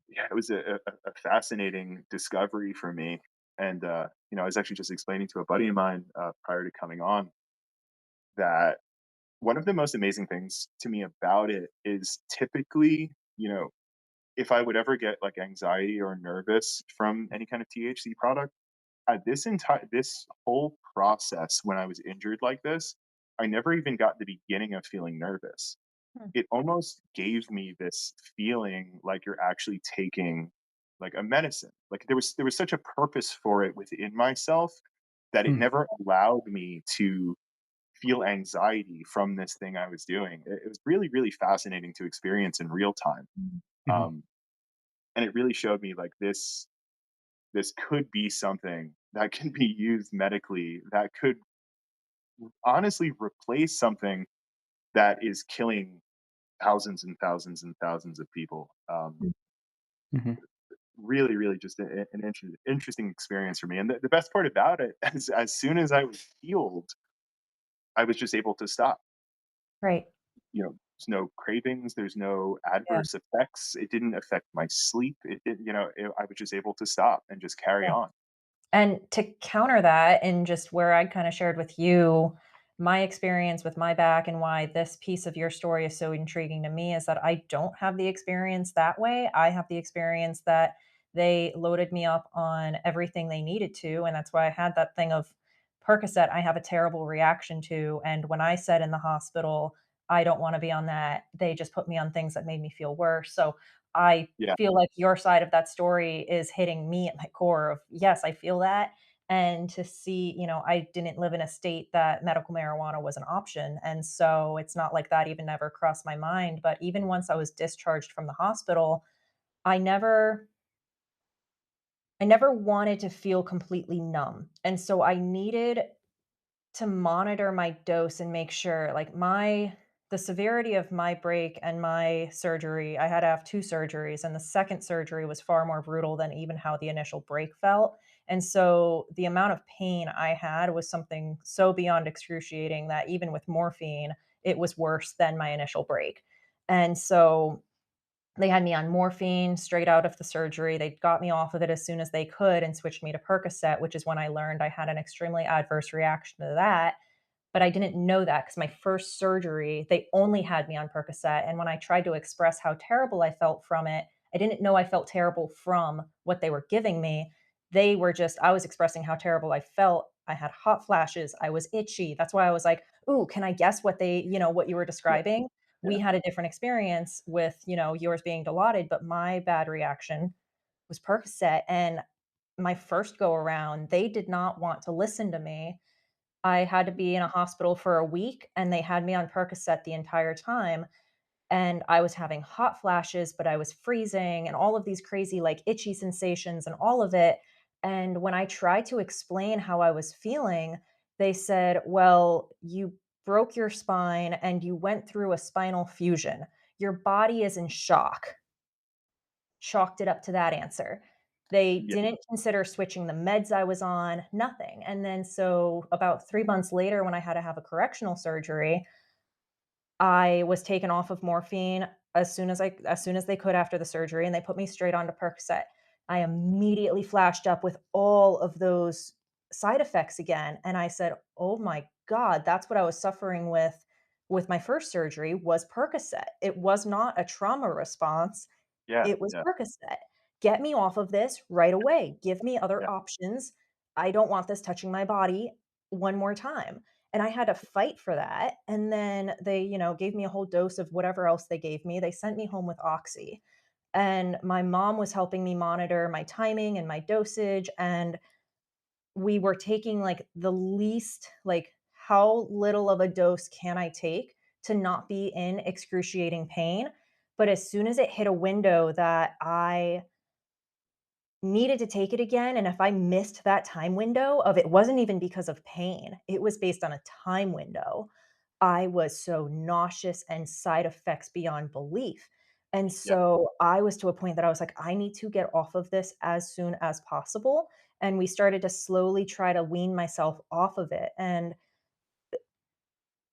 [SPEAKER 2] yeah, it was a fascinating discovery for me. And I was actually just explaining to a buddy of mine prior to coming on that one of the most amazing things to me about it is typically, if I would ever get like anxiety or nervous from any kind of THC product, this whole process when I was injured like this, I never even got the beginning of feeling nervous.
[SPEAKER 3] Hmm.
[SPEAKER 2] It almost gave me this feeling like you're actually taking like a medicine. Like there was such a purpose for it within myself that it
[SPEAKER 1] Mm.
[SPEAKER 2] never allowed me to feel anxiety from this thing I was doing. It was really, really fascinating to experience in real time.
[SPEAKER 3] Mhm.
[SPEAKER 1] Mhm.
[SPEAKER 2] Um, and it really showed me like this could be something that can be used medically that could honestly replace something that is killing thousands and thousands and thousands of people.
[SPEAKER 1] Mhm.
[SPEAKER 2] Really, really just an interesting experience for me. And the best part about it, as soon as I was healed, I was just able to stop.
[SPEAKER 3] Right.
[SPEAKER 2] There's no cravings, there's no
[SPEAKER 3] Yeah.
[SPEAKER 2] adverse effects. It didn't affect my sleep. I was just able to stop and just carry
[SPEAKER 3] Yeah.
[SPEAKER 2] on.
[SPEAKER 3] And to counter that, and just where I kind of shared with you my experience with my back and why this piece of your story is so intriguing to me is that I don't have the experience that way. I have the experience that they loaded me up on everything they needed to. And that's why I had that thing of Percocet I have a terrible reaction to. And when I said in the hospital, I don't want to be on that, they just put me on things that made me feel worse. So I
[SPEAKER 2] Yeah,
[SPEAKER 3] feel like your side of that story is hitting me at my core of, yes, I feel that. And to see, I didn't live in a state that medical marijuana was an option. And so it's not like that even never crossed my mind. But even once I was discharged from the hospital, I never I never wanted to feel completely numb. And so I needed to monitor my dose and make sure like the severity of my break and my surgery, I had to have 2 surgeries, and the second surgery was far more brutal than even how the initial break felt. And so the amount of pain I had was something so beyond excruciating that even with morphine, it was worse than my initial break. And so they had me on morphine straight out of the surgery. They got me off of it as soon as they could and switched me to Percocet, which is when I learned I had an extremely adverse reaction to that. But I didn't know that because my first surgery, they only had me on Percocet. And when I tried to express how terrible I felt from it, I didn't know I felt terrible from what they were giving me. I was expressing how terrible I felt. I had hot flashes. I was itchy. That's why I was like, ooh, can I guess what you were
[SPEAKER 2] yeah,
[SPEAKER 3] describing? We
[SPEAKER 2] yeah,
[SPEAKER 3] had a different experience with, yours being Dilaudid, but my bad reaction was Percocet. And my first go around, they did not want to listen to me. I had to be in a hospital for a week, and they had me on Percocet the entire time, and I was having hot flashes, but I was freezing and all of these crazy, like, itchy sensations and all of it, and when I tried to explain how I was feeling, they said, "Well, you broke your spine and you went through a spinal fusion. Your body is in shock." Chalked it up to that answer. They
[SPEAKER 2] yeah,
[SPEAKER 3] didn't consider switching the meds I was on, nothing. And then so about 3 months later when I had to have a correctional surgery, I was taken off of morphine as soon as they could after the surgery, and they put me straight onto Percocet. I immediately flashed up with all of those side effects again, and I said, "Oh my god, that's what I was suffering with my first surgery was Percocet. It was not a trauma response.
[SPEAKER 2] yeah,
[SPEAKER 3] It was
[SPEAKER 2] yeah,
[SPEAKER 3] Percocet. Get me off of this right away. Give me other
[SPEAKER 2] yeah,
[SPEAKER 3] options. I don't want this touching my body one more time." And I had to fight for that. And then they, gave me a whole dose of whatever else they gave me. They sent me home with Oxy. And my mom was helping me monitor my timing and my dosage. And we were taking like the least, like, how little of a dose can I take to not be in excruciating pain? But as soon as it hit a window that I needed to take it again, and if I missed that time window of it wasn't even because of pain, it was based on a time window. I was so nauseous and side effects beyond belief. And
[SPEAKER 2] Yeah.
[SPEAKER 3] so I was to a point that I was like, I need to get off of this as soon as possible. And we started to slowly try to wean myself off of it. And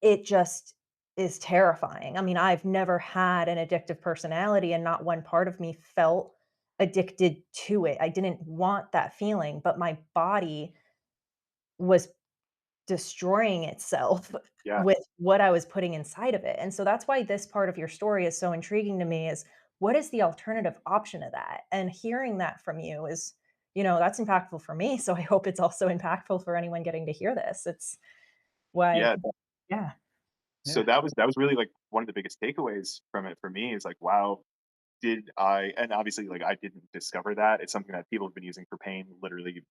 [SPEAKER 3] it just is terrifying. I mean, I've never had an addictive personality, and not one part of me felt addicted to it. I didn't want that feeling, but my body was destroying itself
[SPEAKER 2] Yeah.
[SPEAKER 3] with what I was putting inside of it. And so that's why this part of your story is so intriguing to me, is what is the alternative option of that? And hearing that from you is, that's impactful for me. So I hope it's also impactful for anyone getting to hear this. It's why,
[SPEAKER 2] Yeah.
[SPEAKER 3] yeah,
[SPEAKER 2] So
[SPEAKER 1] Yeah.
[SPEAKER 2] that was really like one of the biggest takeaways from it for me is like, wow, did I, and obviously like I didn't discover that. It's something that people have been using for pain literally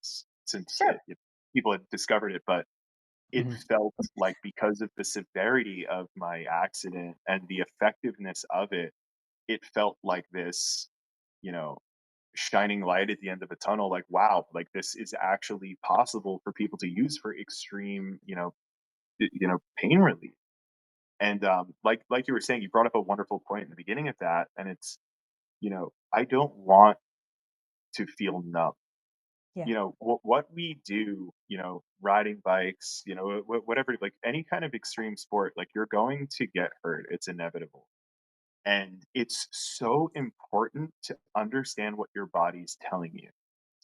[SPEAKER 2] since
[SPEAKER 3] sure.
[SPEAKER 2] people had discovered it, but it
[SPEAKER 1] Mhm.
[SPEAKER 2] felt like because of the severity of my accident and the effectiveness of it, it felt like this, you know, shining light at the end of a tunnel. Like, wow, like this is actually possible for people to use for extreme, pain relief. And like you were saying, you brought up a wonderful point in the beginning of that, and it's, I don't want to feel numb.
[SPEAKER 3] Yeah.
[SPEAKER 2] What we do, riding bikes, whatever, like any kind of extreme sport, like you're going to get hurt. It's inevitable. And it's so important to understand what your body's telling you.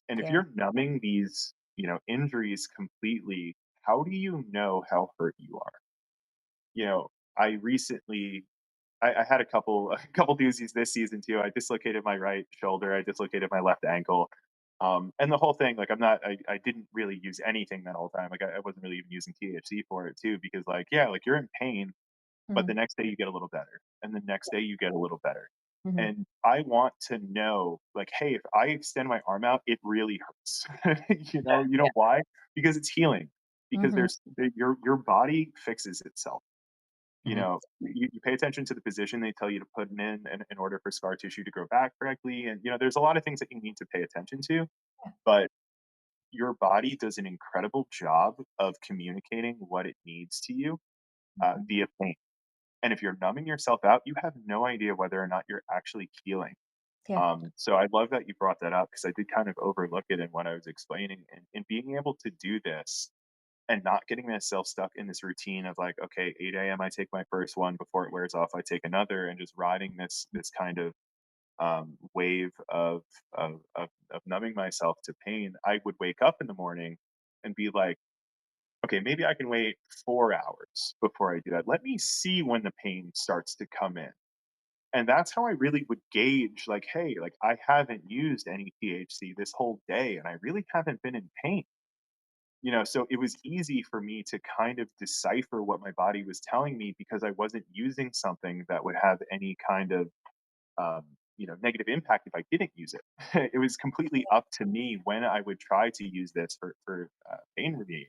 [SPEAKER 2] And if
[SPEAKER 3] Yeah.
[SPEAKER 2] you're numbing these, injuries completely, how do you know how hurt you are? You know, I recently I had a couple a couple doozies this season too. I dislocated my right shoulder. I dislocated my left ankle. And the whole thing, like I didn't really use anything that whole time. Like I wasn't really even using THC for it too, because like, yeah, like you're in pain, but the
[SPEAKER 3] Mhm.
[SPEAKER 2] next day you get a little better. And the next day you get a little better.
[SPEAKER 3] Mhm.
[SPEAKER 2] And I want to know, like, hey, if I extend my arm out, it really hurts. You
[SPEAKER 3] Yeah.
[SPEAKER 2] know why? Because it's healing. Because
[SPEAKER 3] Mhm.
[SPEAKER 2] your body fixes itself.
[SPEAKER 1] Mhm.
[SPEAKER 2] You pay attention to the position they tell you to put it in order for scar tissue to grow back correctly. And, there's a lot of things that you need to pay attention to,
[SPEAKER 3] Yeah.
[SPEAKER 2] but your body does an incredible job of communicating what it needs to you
[SPEAKER 3] Mhm.
[SPEAKER 2] via pain. And if you're numbing yourself out, you have no idea whether or not you're actually healing.
[SPEAKER 3] Yeah.
[SPEAKER 2] So I love that you brought that up because I did kind of overlook it in what I was explaining. And being able to do this and not getting myself stuck in this routine of like, okay, 8 a.m. I take my first one before it wears off. I take another, and just riding this kind of wave of numbing myself to pain. I would wake up in the morning and be like, okay, maybe I can wait 4 hours before I do that. Let me see when the pain starts to come in. And that's how I really would gauge, like, hey, like I haven't used any THC this whole day, and I really haven't been in pain. So it was easy for me to kind of decipher what my body was telling me because I wasn't using something that would have any kind of negative impact if I didn't use it. It was completely up to me when I would try to use this for pain relief.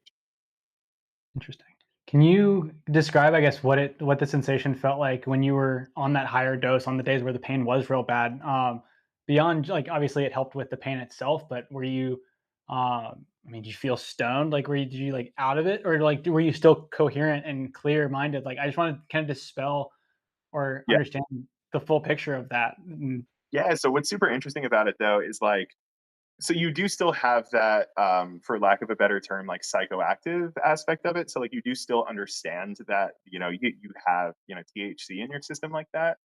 [SPEAKER 1] Interesting. Can you describe, I guess, what the sensation felt like when you were on that higher dose on the days where the pain was real bad? Beyond, like, obviously it helped with the pain itself, but were you, I mean, did you feel stoned? Like, did you like out of it, or like were you still coherent and clear minded? Like, I just want to kind of dispel or
[SPEAKER 2] Yeah,
[SPEAKER 1] understand the full picture of that.
[SPEAKER 2] yeah. So what's super interesting about it though is like, so you do still have that, for lack of a better term, like psychoactive aspect of it. So like you do still understand that you have THC in your system like that.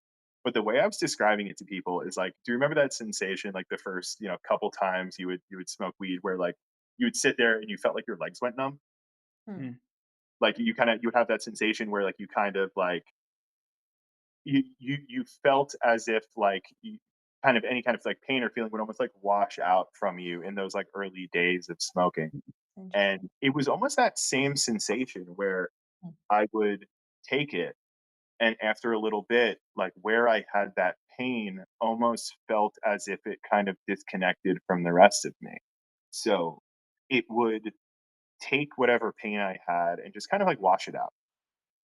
[SPEAKER 2] But the way I was describing it to people is like, do you remember that sensation like the first couple times you would smoke weed where like you would sit there and you felt like your legs went numb?
[SPEAKER 3] Hmm.
[SPEAKER 1] Mm,
[SPEAKER 2] Like you would have that sensation where like you kind of like you felt as if like kind of any kind of like pain or feeling would almost like wash out from you in those like early days of smoking.
[SPEAKER 3] Interesting.
[SPEAKER 2] And it was almost that same sensation where
[SPEAKER 3] Mm.
[SPEAKER 2] I would take it, and after a little bit, like where I had that pain almost felt as if it kind of disconnected from the rest of me. So it would take whatever pain I had and just kind of like wash it out.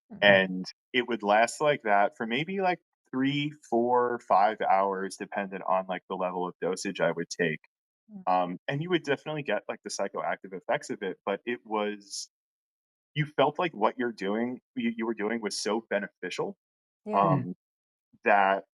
[SPEAKER 3] Mhm.
[SPEAKER 2] And it would last like that for maybe like 3, 4, 5 hours, dependent on like the level of dosage I would take.
[SPEAKER 3] Mm.
[SPEAKER 2] And you would definitely get like the psychoactive effects of it, but it was, you felt like what you were doing was so beneficial,
[SPEAKER 3] Yeah.
[SPEAKER 1] Mhm.
[SPEAKER 2] um, that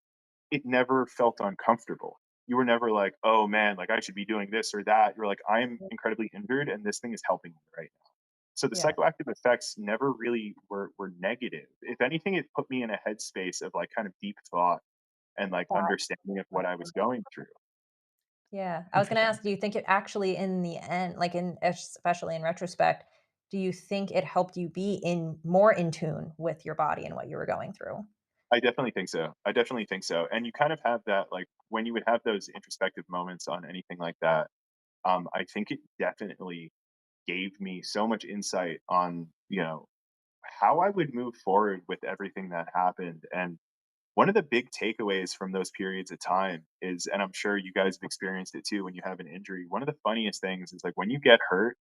[SPEAKER 2] it never felt uncomfortable. You were never like, "Oh, man, like, I should be doing this or that." You're like, "I'm
[SPEAKER 3] Yeah.
[SPEAKER 2] incredibly injured, and this thing is helping me right now." So the
[SPEAKER 3] Yeah.
[SPEAKER 2] psychoactive effects never really were negative. If anything, it put me in a headspace of, like, kind of deep thought and, like,
[SPEAKER 3] That's
[SPEAKER 2] understanding of what
[SPEAKER 3] much
[SPEAKER 2] I was
[SPEAKER 3] better.
[SPEAKER 2] going through.
[SPEAKER 3] Yeah. I was gonna
[SPEAKER 1] Interesting.
[SPEAKER 3] ask, do you think it actually in the end, like in especially in retrospect, do you think it helped you be in more in tune with your body and what you were going through?
[SPEAKER 2] I definitely think so. I definitely think so, and you kind of have that, like, when you would have those introspective moments on anything like that, I think it definitely gave me so much insight on, how I would move forward with everything that happened. And one of the big takeaways from those periods of time is, and I'm sure you guys have experienced it too when you have an injury, one of the funniest things is like when you get hurt,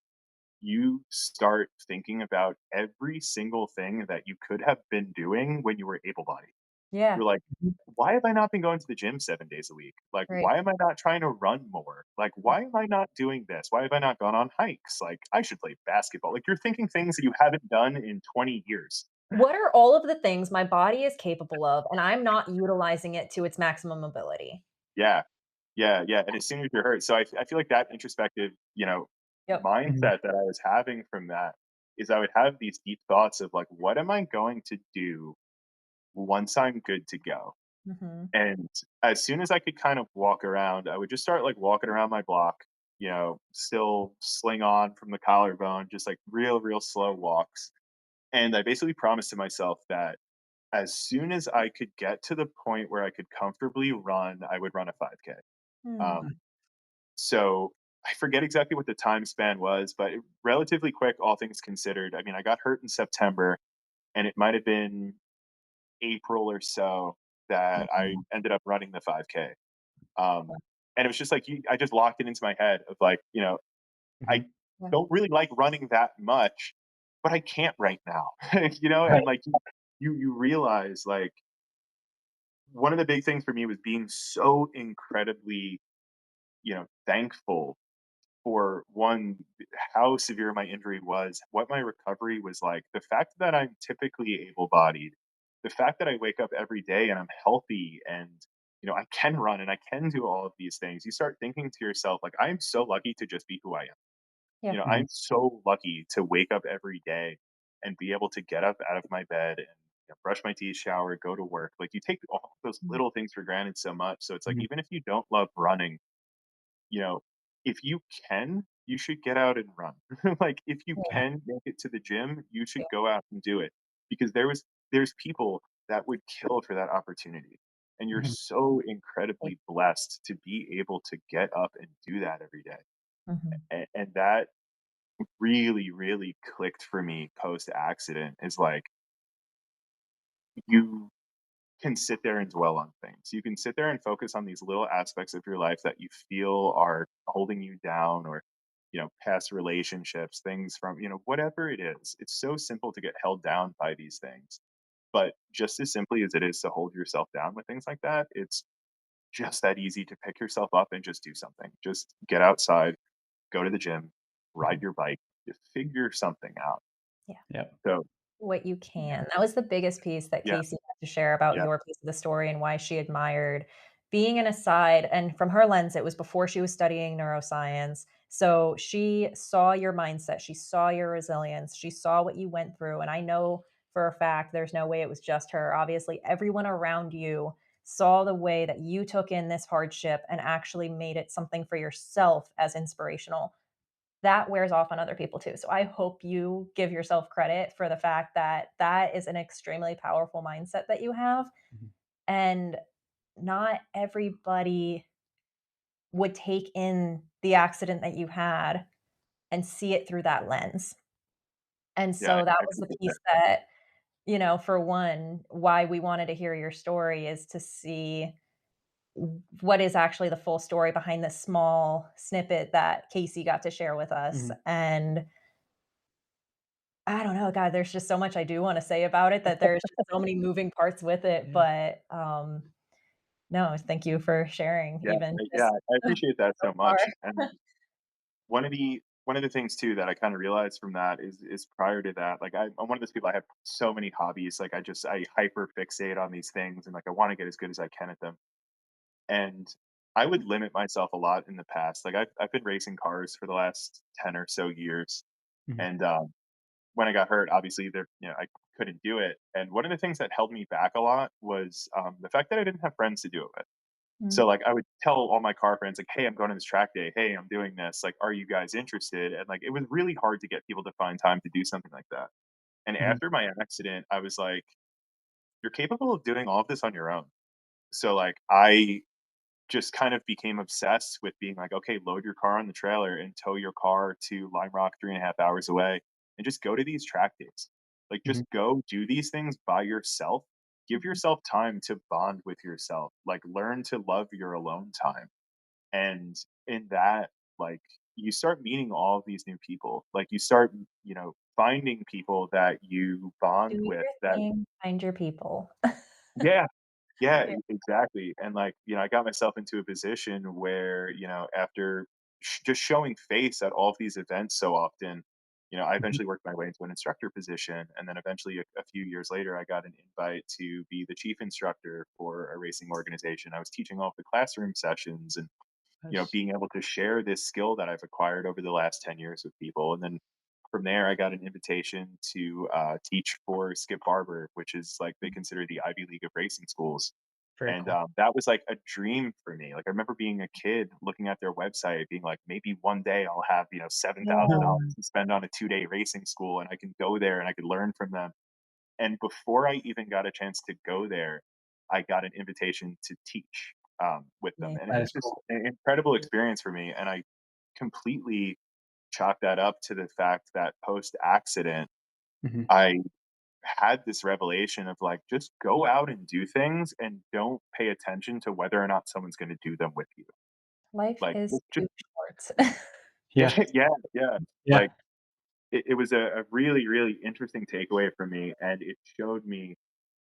[SPEAKER 2] you start thinking about every single thing that you could have been doing when you were able bodied.
[SPEAKER 3] Yeah.
[SPEAKER 2] You're like,
[SPEAKER 1] Mhm.
[SPEAKER 2] why have I not been going to the gym 7 days a week? Like,
[SPEAKER 3] Right.
[SPEAKER 2] why am I not trying to run more? Like, why am I not doing this? Why have I not gone on hikes? Like, I should play basketball. Like, you're thinking things that you haven't done in 20 years.
[SPEAKER 3] What are all of the things my body is capable of, and I'm not utilizing it to its maximum ability?
[SPEAKER 2] Yeah. Yeah, yeah, and as soon as you're hurt, so I feel like that introspective,
[SPEAKER 3] Yep.
[SPEAKER 1] Mhm.
[SPEAKER 2] mindset that I was having from that is I would have these deep thoughts of like, what am I going to do once I'm good to go?
[SPEAKER 3] Mhm.
[SPEAKER 2] And as soon as I could kind of walk around, I would just start like walking around my block, still sling on from the collarbone, just like real slow walks. And I basically promised to myself that as soon as I could get to the point where I could comfortably run, I would run a 5K.
[SPEAKER 3] Mm.
[SPEAKER 2] Um, So I forget exactly what the time span was, but relatively quick, all things considered. I mean, I got hurt in September, and it might have been April or so that I
[SPEAKER 3] Mhm.
[SPEAKER 2] ended up running the 5K. And it was just like I just locked it into my head of like,
[SPEAKER 1] Mhm.
[SPEAKER 2] I
[SPEAKER 3] Yeah.
[SPEAKER 2] don't really like running that much, but I can't right now,
[SPEAKER 1] Right.
[SPEAKER 2] and like you realize like one of the big things for me was being so incredibly, thankful for one, how severe my injury was, what my recovery was like, the fact that I'm typically able bodied, the fact that I wake up every day and I'm healthy and I can run and I can do all of these things. You start thinking to yourself, like, I'm so lucky to just be who I am.
[SPEAKER 3] Yeah.
[SPEAKER 1] Mhm.
[SPEAKER 2] I'm so lucky to wake up every day and be able to get up out of my bed and brush my teeth, shower, go to work. Like you take all those
[SPEAKER 3] Mhm.
[SPEAKER 2] little things for granted so much. So it's like
[SPEAKER 1] Mhm.
[SPEAKER 2] even if you don't love running, you know, if you can, you should get out and run. Like, if you
[SPEAKER 3] Yeah.
[SPEAKER 2] can make it to the gym, you should
[SPEAKER 3] Yeah.
[SPEAKER 2] go out and do it because there's people that would kill for that opportunity. And you're
[SPEAKER 1] Mhm.
[SPEAKER 2] so incredibly blessed to be able to get up and do that every day.
[SPEAKER 3] Mhm.
[SPEAKER 2] And that really, really clicked for me post accident is like you can sit there and dwell on things. You can sit there and focus on these little aspects of your life that you feel are holding you down or past relationships, things from, whatever it is. It's so simple to get held down by these things. But just as simply as it is to hold yourself down with things like that, it's just that easy to pick yourself up and just do something. Just get outside, go to the gym, ride
[SPEAKER 1] Mhm.
[SPEAKER 2] your bike, just figure something out.
[SPEAKER 3] Yeah.
[SPEAKER 1] Yep.
[SPEAKER 2] So
[SPEAKER 3] What you
[SPEAKER 1] Yeah.
[SPEAKER 3] can. That was the biggest piece that
[SPEAKER 2] yeah,
[SPEAKER 3] Kaycee had to share about
[SPEAKER 2] yeah,
[SPEAKER 3] your piece of the story and why she admired being an aside. And from her lens, it was before she was studying neuroscience. So she saw your mindset, she saw your resilience, she saw what you went through. And I know for a fact there's no way it was just her. Obviously, everyone around you saw the way that you took in this hardship and actually made it something for yourself as inspirational. That wears off on other people too. So I hope you give yourself credit for the fact that that is an extremely powerful mindset that you have.
[SPEAKER 1] Mhm.
[SPEAKER 3] And not everybody would take in the accident that you had and see it through that lens. And
[SPEAKER 2] Yeah,
[SPEAKER 3] so that
[SPEAKER 2] I
[SPEAKER 3] was the
[SPEAKER 2] appreciate that.
[SPEAKER 3] piece that, for one, why we wanted to hear your story is to see what is actually the full story behind this small snippet that Kaycee got to share with us.
[SPEAKER 1] Mhm.
[SPEAKER 3] And I don't know, God, there's just so much I do wanna say about it that there's just so many moving parts with it,
[SPEAKER 1] Yeah.
[SPEAKER 3] but, no, thank you for sharing
[SPEAKER 2] Yeah,
[SPEAKER 3] even
[SPEAKER 2] yeah,
[SPEAKER 3] just
[SPEAKER 2] I appreciate that
[SPEAKER 3] so
[SPEAKER 2] so
[SPEAKER 3] far.
[SPEAKER 2] much, and one of the things too that I kinda realized from that is prior to that, like, I'm one of those people, I have so many hobbies, like, I hyper fixate on these things, and, like, I wanna get as good as I can at them, and I would limit myself a lot in the past, like, I've been racing cars for the last 10 or so years,
[SPEAKER 1] Mhm.
[SPEAKER 2] and, when I got hurt, obviously, I couldn't do it, and one of the things that held me back a lot was, the fact that I didn't have friends to do it with.
[SPEAKER 3] Mm,
[SPEAKER 2] So, like, I would tell all my car friends, like, "Hey, I'm going to this track day. Hey, I'm doing this. Like, are you guys interested?" And, like, it was really hard to get people to find time to do something like that. And
[SPEAKER 1] Mhm.
[SPEAKER 2] after my accident, I was like, "You're capable of doing all of this on your own." So, like, I just kind of became obsessed with being like, "Okay, load your car on the trailer and tow your car to Lime Rock 3.5 hours away, and just go to these track days. Like,
[SPEAKER 1] Mhm.
[SPEAKER 2] just go do these things by yourself. Give
[SPEAKER 3] mhm.
[SPEAKER 2] yourself time to bond with yourself. Like, learn to love your alone time." And in that, like, you start meeting all of these new people. Like, you start, finding people that you
[SPEAKER 3] Do
[SPEAKER 2] bond with
[SPEAKER 3] your
[SPEAKER 2] that.
[SPEAKER 3] thing, find your people.
[SPEAKER 2] Yeah, yeah,
[SPEAKER 3] Yeah.
[SPEAKER 2] exactly. And, like, I got myself into a position where, after just showing face at all of these events so often, I
[SPEAKER 1] Mhm.
[SPEAKER 2] eventually worked my way into an instructor position. And then eventually, a few years later, I got an invite to be the chief instructor for a racing organization. I was teaching all of the classroom sessions and,
[SPEAKER 1] That's
[SPEAKER 2] being able to share this skill that I've acquired over the last 10 years with people. And then from there, I got an invitation to teach for Skip Barber, which is like they consider the Ivy League of racing schools.
[SPEAKER 1] very
[SPEAKER 2] And
[SPEAKER 1] cool.
[SPEAKER 2] that was like a dream for me. Like, I remember being a kid looking at their website, being like, maybe one day I'll have, $7,000
[SPEAKER 3] Yeah.
[SPEAKER 2] to spend on a 2-day racing school and I can go there and I could learn from them. And before I even got a chance to go there, I got an invitation to teach with them.
[SPEAKER 3] Yeah.
[SPEAKER 2] And it
[SPEAKER 1] That
[SPEAKER 2] was
[SPEAKER 1] is
[SPEAKER 2] just
[SPEAKER 1] cool.
[SPEAKER 2] an incredible experience for me. And I completely chalk that up to the fact that post accident,
[SPEAKER 1] Mhm.
[SPEAKER 2] I had this revelation of like, just go out and do things and don't pay attention to whether or not someone's going to do them with you.
[SPEAKER 3] Life
[SPEAKER 2] Like,
[SPEAKER 3] is
[SPEAKER 2] just,
[SPEAKER 3] too short.
[SPEAKER 1] Yeah.
[SPEAKER 2] yeah, yeah.
[SPEAKER 1] Yeah.
[SPEAKER 2] Like, it was a really, really interesting takeaway for me. And it showed me,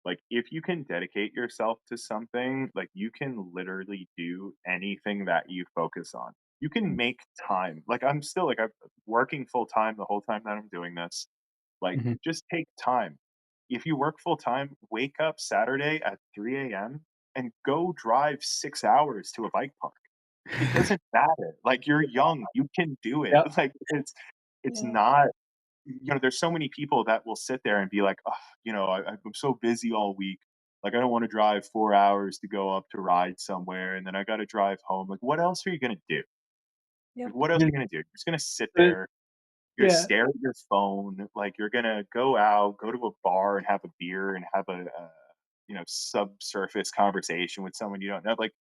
[SPEAKER 2] like, if you can dedicate yourself to something, like, you can literally do anything that you focus on. You can
[SPEAKER 3] Mm,
[SPEAKER 2] make time. Like, I'm working full time the whole time that I'm doing this. Like,
[SPEAKER 1] Mhm.
[SPEAKER 2] just take time. If you work full time, wake up Saturday at 3 a.m. and go drive 6 hours to a bike park. It doesn't matter. Like, you're young, you can do it.
[SPEAKER 1] Yep.
[SPEAKER 2] Like, it's
[SPEAKER 3] yeah.
[SPEAKER 2] not, there's so many people that will sit there and be like, oh, I'm so busy all week. Like, I don't want to drive 4 hours to go up to ride somewhere, and then I got to drive home. Like, what else are you gonna do? Like,
[SPEAKER 3] Yep.
[SPEAKER 2] what else are
[SPEAKER 1] Mhm.
[SPEAKER 2] you gonna do? You're just gonna sit
[SPEAKER 1] But
[SPEAKER 2] there. You're gonna
[SPEAKER 1] yeah.
[SPEAKER 2] stare at your phone. Like, you're gonna go out, go to a bar and have a beer and have a subsurface conversation with someone you don't know. Like,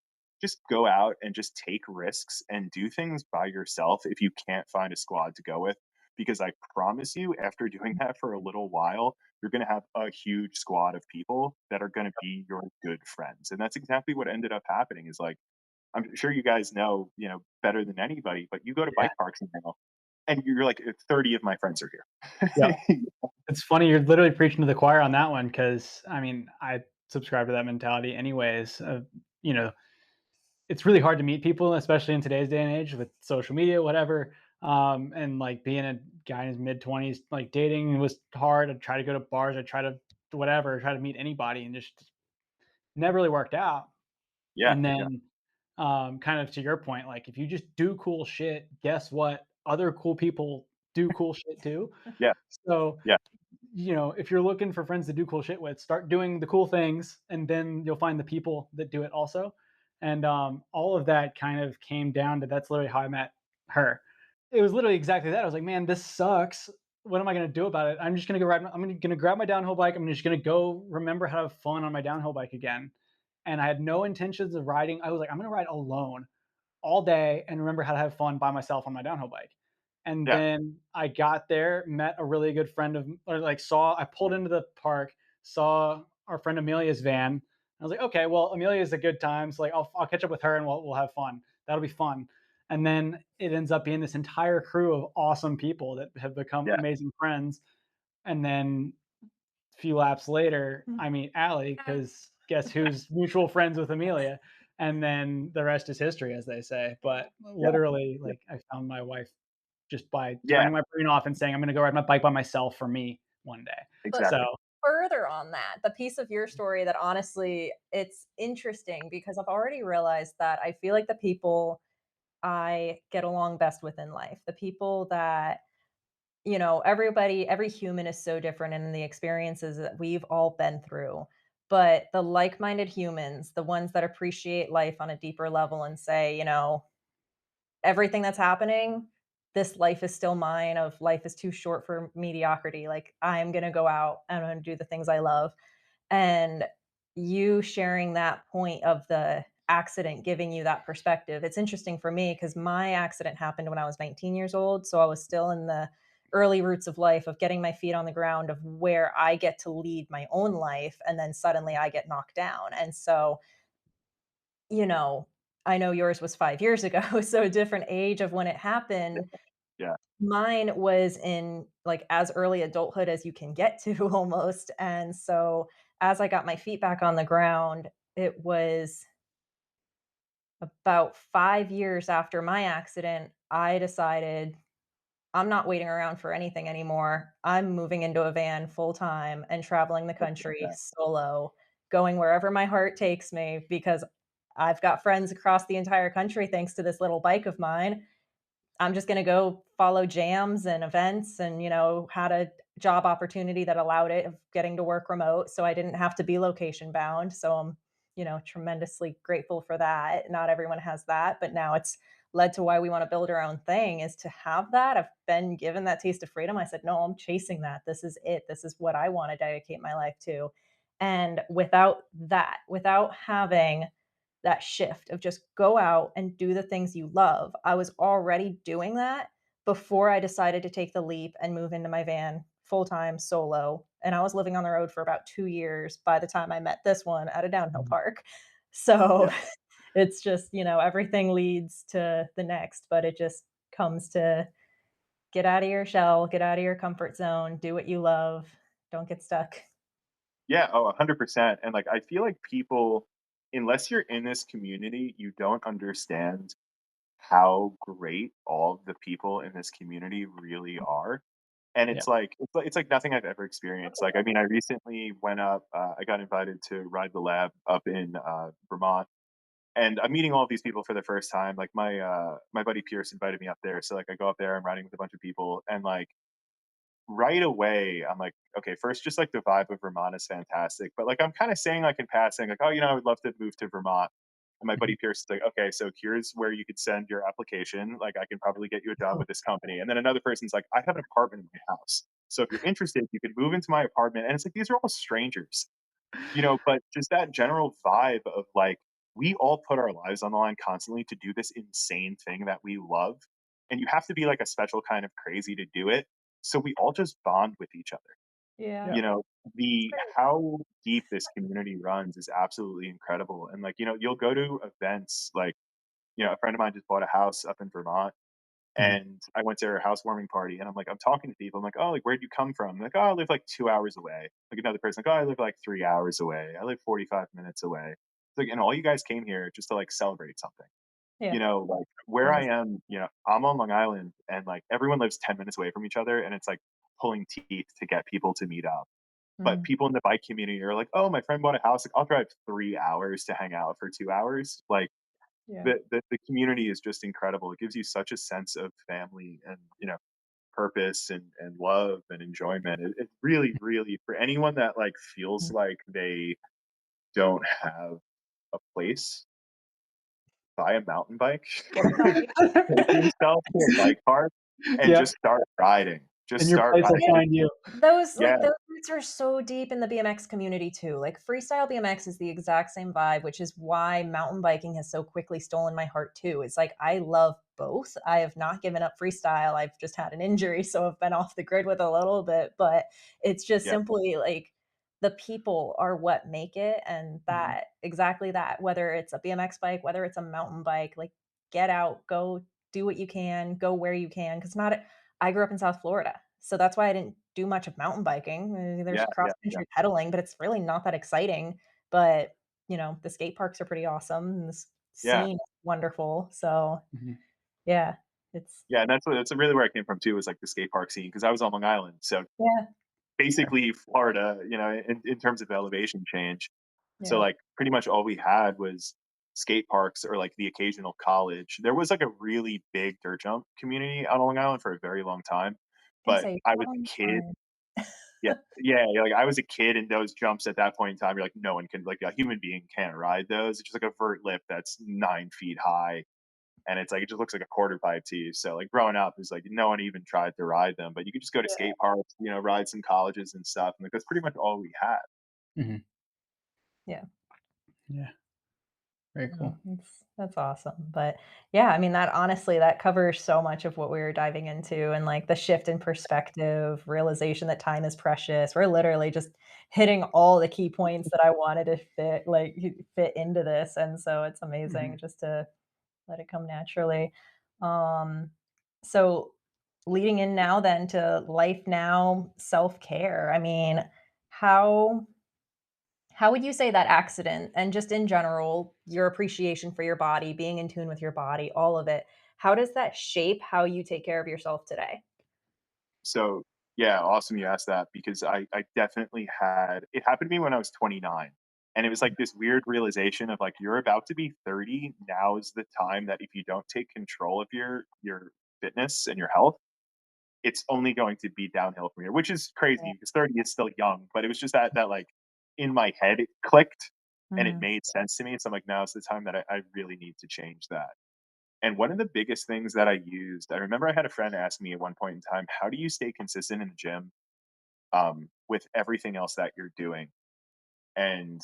[SPEAKER 2] just go out and just take risks and do things by yourself if you can't find a squad to go with. Because I promise you, after doing that for a little while, you're going to have a huge squad of people that are going to be your good friends. And that's exactly what ended up happening is like, I'm sure you guys know, better than anybody, but you go to
[SPEAKER 1] Yeah.
[SPEAKER 2] bike parks now and you're like, 30 of my friends are
[SPEAKER 1] Yep.
[SPEAKER 2] here.
[SPEAKER 1] It's funny, you're literally preaching to the choir on that one because I mean, I subscribe to that mentality anyways. You know, it's really hard to meet people, especially in today's day and age with social media, whatever. And like being a guy in his mid 20s, like dating was hard. I try to go to bars, I try to whatever, try to meet anybody, and just never really worked out.
[SPEAKER 2] Yeah,
[SPEAKER 1] And
[SPEAKER 2] yeah,
[SPEAKER 1] then, kind of to your point, like if you just do cool shit, guess what? Other cool people do cool shit too.
[SPEAKER 2] yeah,
[SPEAKER 1] So
[SPEAKER 2] yeah,
[SPEAKER 1] if you're looking for friends to do cool shit with, start doing the cool things, and then you'll find the people that do it also. And all of that kind of came down to that's literally how I met her. It was literally exactly that. I was like, man, this sucks. What am I going to do about it? I'm just going to go ride. I'm going to grab my downhill bike. I'm just going to go remember how to have fun on my downhill bike again. And I had no intentions of riding. I was like, I'm going to ride alone all day and remember how to have fun by myself on my downhill bike. And
[SPEAKER 2] Yeah.
[SPEAKER 1] then I got there, met a really good friend of, or like I pulled into the park, saw our friend Amelia's van. I was like, okay, well, Amelia's a good time. So like, I'll catch up with her and we'll have fun. That'll be fun. And then it ends up being this entire crew of awesome people that have become
[SPEAKER 2] Yeah.
[SPEAKER 1] amazing friends. And then a few laps later, I meet Allie because guess who's mutual friends with Amelia? And then the rest is history, as they say. But
[SPEAKER 2] Yeah.
[SPEAKER 1] literally, like I found my wife just by
[SPEAKER 2] Yeah.
[SPEAKER 1] turning my brain off and saying, I'm going to go ride my bike by myself for me one day.
[SPEAKER 2] Exactly.
[SPEAKER 1] So
[SPEAKER 3] Further on that, the piece of your story that honestly, it's interesting because I've already realized that I feel like the people I get along best with in life, the people that, every human is so different in the experiences that we've all been through. But the like minded humans, the ones that appreciate life on a deeper level and say, everything that's happening, this life is still mine, of life is too short for mediocrity. Like, I'm going to go out and I'm going to do the things I love. And you sharing that point of the accident giving you that perspective. It's interesting for me because my accident happened when I was 19 years old. So I was still in the early roots of life of getting my feet on the ground of where I get to lead my own life. And then suddenly I get knocked down. And so, you know, I know yours was 5 years ago, so a different age of when it happened.
[SPEAKER 2] Yeah.
[SPEAKER 3] Mine was in, like, as early adulthood as you can get to almost, and so, as I got my feet back on the ground, it was about 5 years after my accident, I decided, "I'm not waiting around for anything anymore. I'm moving into a van full time and traveling the country
[SPEAKER 2] Yeah.
[SPEAKER 3] solo, going wherever my heart takes me because I've got friends across the entire country thanks to this little bike of mine. I'm just gonna go follow jams and events," and, had a job opportunity that allowed it of getting to work remote, so I didn't have to be location bound, so I'm, tremendously grateful for that. Not everyone has that, but now it's led to why we wanna build our own thing, is to have that. I've been given that taste of freedom. I said, "No, I'm chasing that. This is it. This is what I wanna dedicate my life to." And without having that shift of just go out and do the things you love. I was already doing that before I decided to take the leap and move into my van full time solo. And I was living on the road for about 2 years by the time I met this one at a downhill park. So
[SPEAKER 2] Yeah.
[SPEAKER 3] it's just, everything leads to the next, but it just comes to get out of your shell, get out of your comfort zone, do what you love, don't get stuck.
[SPEAKER 2] Yeah, oh, 100%. And like I feel like people, unless you're in this community, you don't understand how great all of the people in this community really are. And
[SPEAKER 1] yeah.
[SPEAKER 2] it's like nothing I've ever experienced. Like I mean, I recently went up. I got invited to ride the lab up in Vermont, and I'm meeting all of these people for the first time. Like my buddy Pierce invited me up there, so like I go up there. I'm riding with a bunch of people, and like right away, I'm like, okay, first, just like the vibe of Vermont is fantastic. But like, I'm kind of saying, like, in passing, like, oh, I would love to move to Vermont. And my buddy
[SPEAKER 1] Mhm.
[SPEAKER 2] Pierce is like, okay, so here's where you could send your application. Like, I can probably get you a job with this company. And then another person's like, I have an apartment in my house. So if you're interested, you could move into my apartment. And it's like, these are all strangers, but just that general vibe of like, we all put our lives on the line constantly to do this insane thing that we love. And you have to be like a special kind of crazy to do it. So we all just bond with each other.
[SPEAKER 3] Yeah.
[SPEAKER 1] Yeah.
[SPEAKER 2] You know, the how deep this community runs is absolutely incredible. And like, you'll go to events like, a friend of mine just bought a house up in Vermont,
[SPEAKER 1] Mhm.
[SPEAKER 2] and I went to her housewarming party, and I'm talking to people. I'm like, oh, like, where'd you come from? Like, oh, I live like 2 hours away. Like another person, like, oh, I live like 3 hours away. I live 45 minutes away. It's like, and all you guys came here just to like celebrate something.
[SPEAKER 3] Yeah.
[SPEAKER 2] Like where I am, I'm on Long Island, and like everyone lives 10 minutes away from each other, and it's like pulling teeth to get people to meet up. But
[SPEAKER 3] Mhm.
[SPEAKER 2] people in the bike community are like, oh, my friend bought a house. Like, I'll drive 3 hours to hang out for 2 hours. Like,
[SPEAKER 3] Yeah.
[SPEAKER 2] the community is just incredible. It gives you such a sense of family and purpose and love and enjoyment. It really, really, for anyone that like feels
[SPEAKER 1] Mhm.
[SPEAKER 2] like they don't have a place, buy a mountain bike,
[SPEAKER 3] Get a bike.
[SPEAKER 2] take yourself to a bike park, and
[SPEAKER 1] Yep.
[SPEAKER 2] just start riding. Just
[SPEAKER 1] In your
[SPEAKER 2] start
[SPEAKER 1] place, I
[SPEAKER 2] riding.
[SPEAKER 1] find you.
[SPEAKER 3] Those
[SPEAKER 2] Yeah,
[SPEAKER 3] like, those roots are so deep in the BMX community too. Like, freestyle BMX is the exact same vibe, which is why mountain biking has so quickly stolen my heart too. It's like, I love both. I have not given up freestyle. I've just had an injury, so I've been off the grid with a little bit, but it's just
[SPEAKER 2] yeah,
[SPEAKER 3] simply like the people are what make it, and
[SPEAKER 1] Mhm.
[SPEAKER 3] that exactly that, whether it's a BMX bike, whether it's a mountain bike, like, get out, go do what you can, go where you can, 'cause not I grew up in South Florida, so that's why I didn't do much of mountain biking. There's
[SPEAKER 2] yeah,
[SPEAKER 3] cross
[SPEAKER 2] yeah, yeah,
[SPEAKER 3] country pedaling, but it's really not that exciting. But, the skate parks are pretty awesome, and this
[SPEAKER 2] yeah,
[SPEAKER 3] scene is wonderful. So,
[SPEAKER 1] Mhm.
[SPEAKER 3] yeah, it's
[SPEAKER 2] yeah. And that's really where I came from too. Was like the skate park scene because I was on Long Island, so
[SPEAKER 3] yeah,
[SPEAKER 2] basically Florida. In terms of elevation change. So
[SPEAKER 3] yeah.
[SPEAKER 2] like pretty much all we had was skate parks or like the occasional college. There was like a really big dirt jump community out on Long Island for a very long time,
[SPEAKER 3] I
[SPEAKER 2] but
[SPEAKER 3] say
[SPEAKER 2] I was
[SPEAKER 3] traveling
[SPEAKER 2] a kid.
[SPEAKER 3] fun.
[SPEAKER 2] Yeah, yeah, like I was a kid and those jumps at that point in time, you're like, no one can, like a human being can't ride those. It's just like a vert lip that's 9 feet high. And it's like, it just looks like a quarter pipe to you. So like growing up is like, no one even tried to ride them, but you could just go to
[SPEAKER 3] Yeah,
[SPEAKER 2] skate parks, ride some colleges and stuff. And like, that's pretty much all we had.
[SPEAKER 1] Mhm.
[SPEAKER 3] yeah.
[SPEAKER 1] Yeah, very
[SPEAKER 3] No,
[SPEAKER 1] cool.
[SPEAKER 3] that's awesome. But yeah, I mean that honestly that covers so much of what we were diving into, and like the shift in perspective, realization that time is precious. We're literally just hitting all the key points that I wanted to fit into this. And so it's amazing
[SPEAKER 1] Mhm.
[SPEAKER 3] just to let it come naturally. Um so leading in now then to life now, self-care. I mean, how how would you say that accident and just in general, your appreciation for your body, being in tune with your body, all of it, how does that shape how you take care of yourself today?
[SPEAKER 2] So yeah, awesome you asked that because I definitely had it happened to me when I was 29. And it was like this weird realization of like you're about to be 30. Now is the time that if you don't take control of your fitness and your health, it's only going to be downhill from here, which is
[SPEAKER 3] Yeah.
[SPEAKER 2] crazy because 30 is still young, but it was just that like in my head it clicked and it
[SPEAKER 3] Mhm.
[SPEAKER 2] made sense to me. So I'm like, now is the time that I really need to change that. And one of the biggest things that I used, I remember I had a friend ask me at one point in time, how do you stay consistent in the gym with everything else that you're doing? And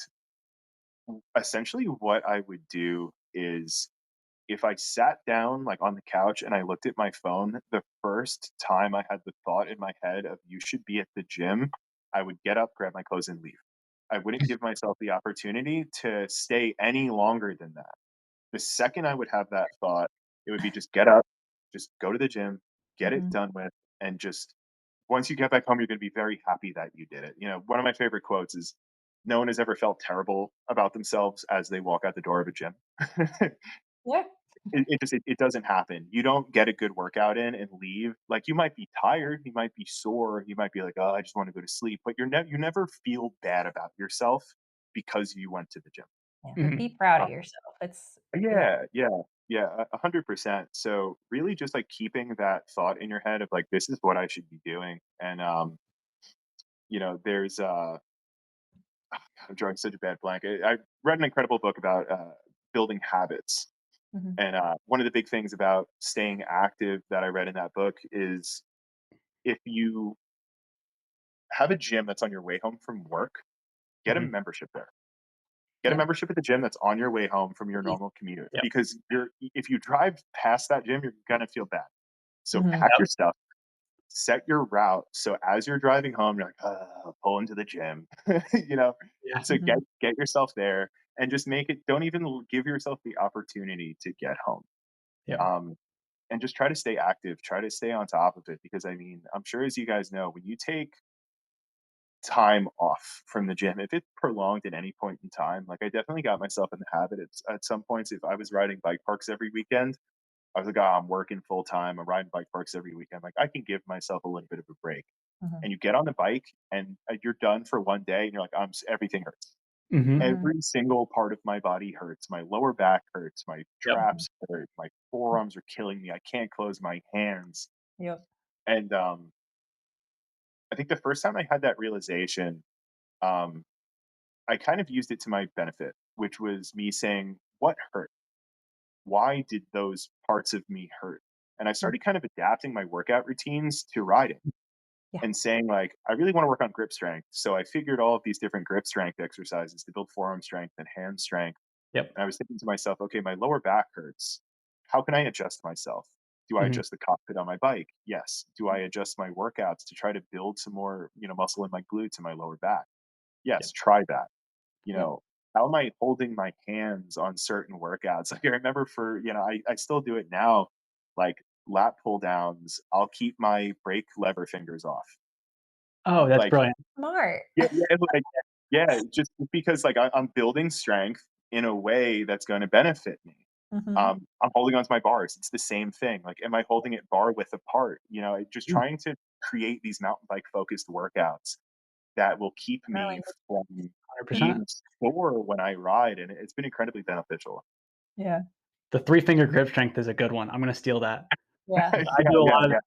[SPEAKER 2] essentially, what I would do is if I sat down like on the couch and I looked at my phone, the first time I had the thought in my head of you should be at the gym, I would get up, grab my clothes, and leave. I wouldn't give myself the opportunity to stay any longer than that. The second I would have that thought, it would be just get up, just go to the gym, get it
[SPEAKER 3] Mhm.
[SPEAKER 2] done with, and just once you get back home, you're going to be very happy that you did it. One of my favorite quotes is, "No one has ever felt terrible about themselves as they walk out the door of a gym."
[SPEAKER 3] Yeah.
[SPEAKER 2] It doesn't happen. You don't get a good workout in and leave. Like you might be tired, you might be sore, you might be like, "Oh, I just want to go to sleep," but you never feel bad about yourself because you went to the gym.
[SPEAKER 3] Yeah, like, be
[SPEAKER 1] Mhm.
[SPEAKER 3] proud of yourself. It's yeah.
[SPEAKER 2] Yeah, yeah, yeah, 100%. So really just like keeping that thought in your head of like, this is what I should be doing. And, there's, I'm drawing such a bad blank. I read an incredible book about building habits.
[SPEAKER 3] Mhm.
[SPEAKER 2] And one of the big things about staying active that I read in that book is if you have a gym that's on your way home from work, get a
[SPEAKER 1] Mhm.
[SPEAKER 2] membership there. Get a
[SPEAKER 3] Yeah.
[SPEAKER 2] membership at the gym that's on your way home from your
[SPEAKER 3] Please.
[SPEAKER 2] normal commute
[SPEAKER 1] Yep.
[SPEAKER 2] because if you drive past that gym, you're gonna feel bad. So
[SPEAKER 3] Mhm.
[SPEAKER 2] pack
[SPEAKER 1] Yep.
[SPEAKER 2] your stuff, set your route. So as you're driving home, you're like, pull into the gym, you know.
[SPEAKER 1] Yeah.
[SPEAKER 2] So get
[SPEAKER 3] Mhm.
[SPEAKER 2] get yourself there and just make it. Don't even give yourself the opportunity to get home.
[SPEAKER 1] Yep.
[SPEAKER 2] Um, and just try to stay active. Try to stay on top of it because I mean, I'm sure as you guys know, when you take time off from the gym, if it's prolonged at any point in time, like I definitely got myself in the habit at some points. If I was riding bike parks every weekend, I was like, oh, I'm working full time. I'm riding bike parks every weekend. Like I can give myself a little bit of a break.
[SPEAKER 3] Mhm.
[SPEAKER 2] And you get on the bike and you're done for one day, and you're like, everything hurts.
[SPEAKER 1] Mhm.
[SPEAKER 3] Mhm.
[SPEAKER 2] Every single part of my body hurts. My lower back hurts. My
[SPEAKER 1] Yep.
[SPEAKER 3] Mhm.
[SPEAKER 2] traps hurt. My forearms are killing me. I can't close my hands.
[SPEAKER 3] Yep.
[SPEAKER 2] And I think the first time I had that realization, um, I kind of used it to my benefit, which was me saying, what hurt? Why did those parts of me hurt? And I
[SPEAKER 3] Mhm.
[SPEAKER 2] started kind of adapting my workout routines to riding.
[SPEAKER 3] Yeah.
[SPEAKER 2] and saying like, I really want to work on grip strength. So I figured all of these different grip strength exercises to build forearm strength and hand strength.
[SPEAKER 1] Yep.
[SPEAKER 2] And I was thinking to myself, okay, my lower back hurts. How can I adjust myself? Do I
[SPEAKER 1] Mhm.
[SPEAKER 2] adjust the cockpit on my bike? Yes. Do I adjust my workouts to try to build some more, muscle in my glutes and my lower back? Yes,
[SPEAKER 1] Yep.
[SPEAKER 2] try that. You
[SPEAKER 3] Yeah.
[SPEAKER 2] know, how am I holding my hands on certain workouts? Like I remember I still do it now, like lat pull downs, I'll keep my brake lever fingers off.
[SPEAKER 1] Oh, that's
[SPEAKER 2] Like,
[SPEAKER 1] brilliant.
[SPEAKER 3] Smart.
[SPEAKER 2] just because like I'm building strength in a way that's going to benefit me.
[SPEAKER 3] Mhm.
[SPEAKER 2] I'm holding onto my bars. It's the same thing. Like, am I holding it bar width apart? Just
[SPEAKER 1] Mm,
[SPEAKER 2] trying to create these mountain bike focused workouts that will keep
[SPEAKER 3] Really.
[SPEAKER 2] me from
[SPEAKER 1] 100%.
[SPEAKER 2] being sore when I ride, and it's been incredibly beneficial.
[SPEAKER 3] Yeah.
[SPEAKER 1] The three-finger grip strength is a good one. I'm gonna steal that.
[SPEAKER 3] Yeah.
[SPEAKER 1] I
[SPEAKER 2] Yeah,
[SPEAKER 1] do a
[SPEAKER 2] yeah,
[SPEAKER 1] lot of
[SPEAKER 2] yeah,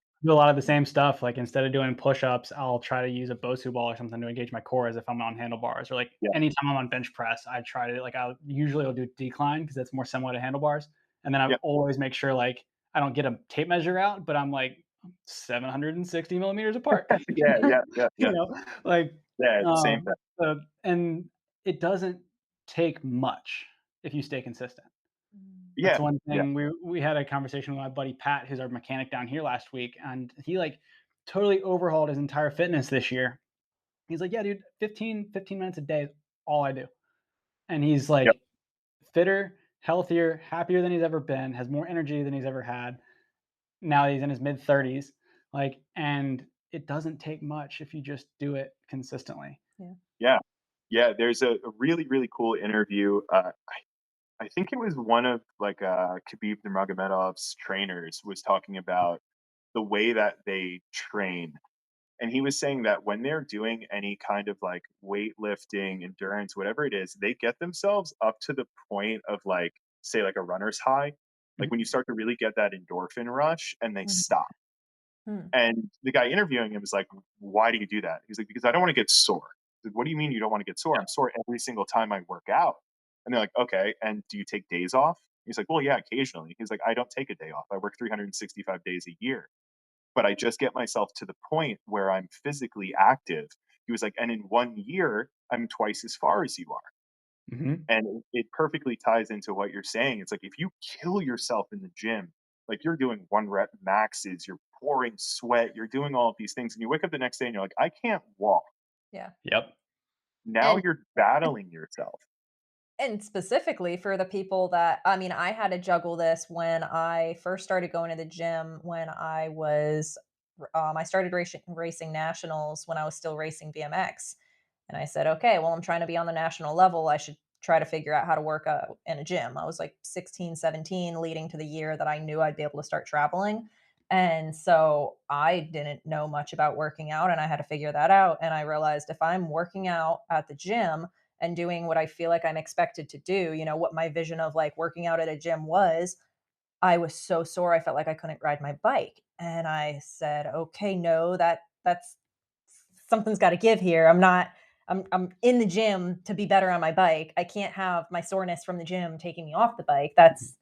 [SPEAKER 1] the same stuff. Like instead of doing push-ups, I'll try to use a Bosu ball or something to engage my core as if I'm on handlebars. Or like
[SPEAKER 2] yeah,
[SPEAKER 1] anytime I'm on bench press, I try to like I'll do decline because that's more similar to handlebars. And then I
[SPEAKER 2] yeah,
[SPEAKER 1] always make sure like I don't get a tape measure out, but I'm like 760 millimeters apart.
[SPEAKER 2] yeah, yeah, yeah,
[SPEAKER 1] you
[SPEAKER 2] yeah,
[SPEAKER 1] know, like
[SPEAKER 2] yeah. It's the same
[SPEAKER 1] um,
[SPEAKER 2] thing.
[SPEAKER 1] and it doesn't take much if you stay consistent. That's
[SPEAKER 2] Yeah,
[SPEAKER 1] one
[SPEAKER 2] yeah,
[SPEAKER 1] thing we had a conversation with my buddy Pat, who's our mechanic down here last week, and he like totally overhauled his entire fitness this year. He's like, "Yeah, dude, 15 minutes a day is all I do." And he's
[SPEAKER 2] yeah,
[SPEAKER 1] like fitter, healthier, happier than he's ever been, has more energy than he's ever had. Now that he's in his mid 30s, like, and it doesn't take much if you just do it consistently.
[SPEAKER 3] Yeah.
[SPEAKER 2] yeah, yeah. There's a really really cool interview. I think it was one of like Khabib Nurmagomedov's trainers was talking about the way that they train. And he was saying that when they're doing any kind of like weightlifting, endurance, whatever it is, they get themselves up to the point of like, say, like a runner's high, like
[SPEAKER 1] Mhm.
[SPEAKER 2] when you start to really get that endorphin rush and they
[SPEAKER 3] Mhm.
[SPEAKER 2] stop.
[SPEAKER 3] Mm.
[SPEAKER 2] And the guy interviewing him was like, why do you do that? He's like, because I don't want to get sore. He's like, what do you mean you don't want to get sore? I'm sore every single time I work out. And they're like, okay. And do you take days off? He's like, well, yeah, occasionally. He's like, I don't take a day off. I work 365 days a year, but I just get myself to the point where I'm physically active. He was like, and in 1 year, I'm twice as far as you are.
[SPEAKER 1] Mhm.
[SPEAKER 2] And it perfectly ties into what you're saying. It's like if you kill yourself in the gym, like you're doing one rep maxes, you're pouring sweat, you're doing all of these things, and you wake up the next day and you're like, I can't walk.
[SPEAKER 3] Yeah.
[SPEAKER 1] Yep.
[SPEAKER 2] Now
[SPEAKER 3] And
[SPEAKER 2] you're battling yourself.
[SPEAKER 3] specifically for the people that I mean, I had to juggle this when I first started going to the gym when I started racing nationals when I was still racing BMX. And I said, okay, well, I'm trying to be on the national level. I should try to figure out how to work out in a gym. I was like 16, 17, leading to the year that I knew I'd be able to start traveling. And so I didn't know much about working out and I had to figure that out. And I realized if I'm working out at the gym and doing what I feel like I'm expected to do, what my vision of like working out at a gym was, I was so sore I felt like I couldn't ride my bike. And I said, "Okay, no, that's something's got to give here. I'm in the gym to be better on my bike. I can't have my soreness from the gym taking me off the bike.
[SPEAKER 1] Mhm.
[SPEAKER 3] That's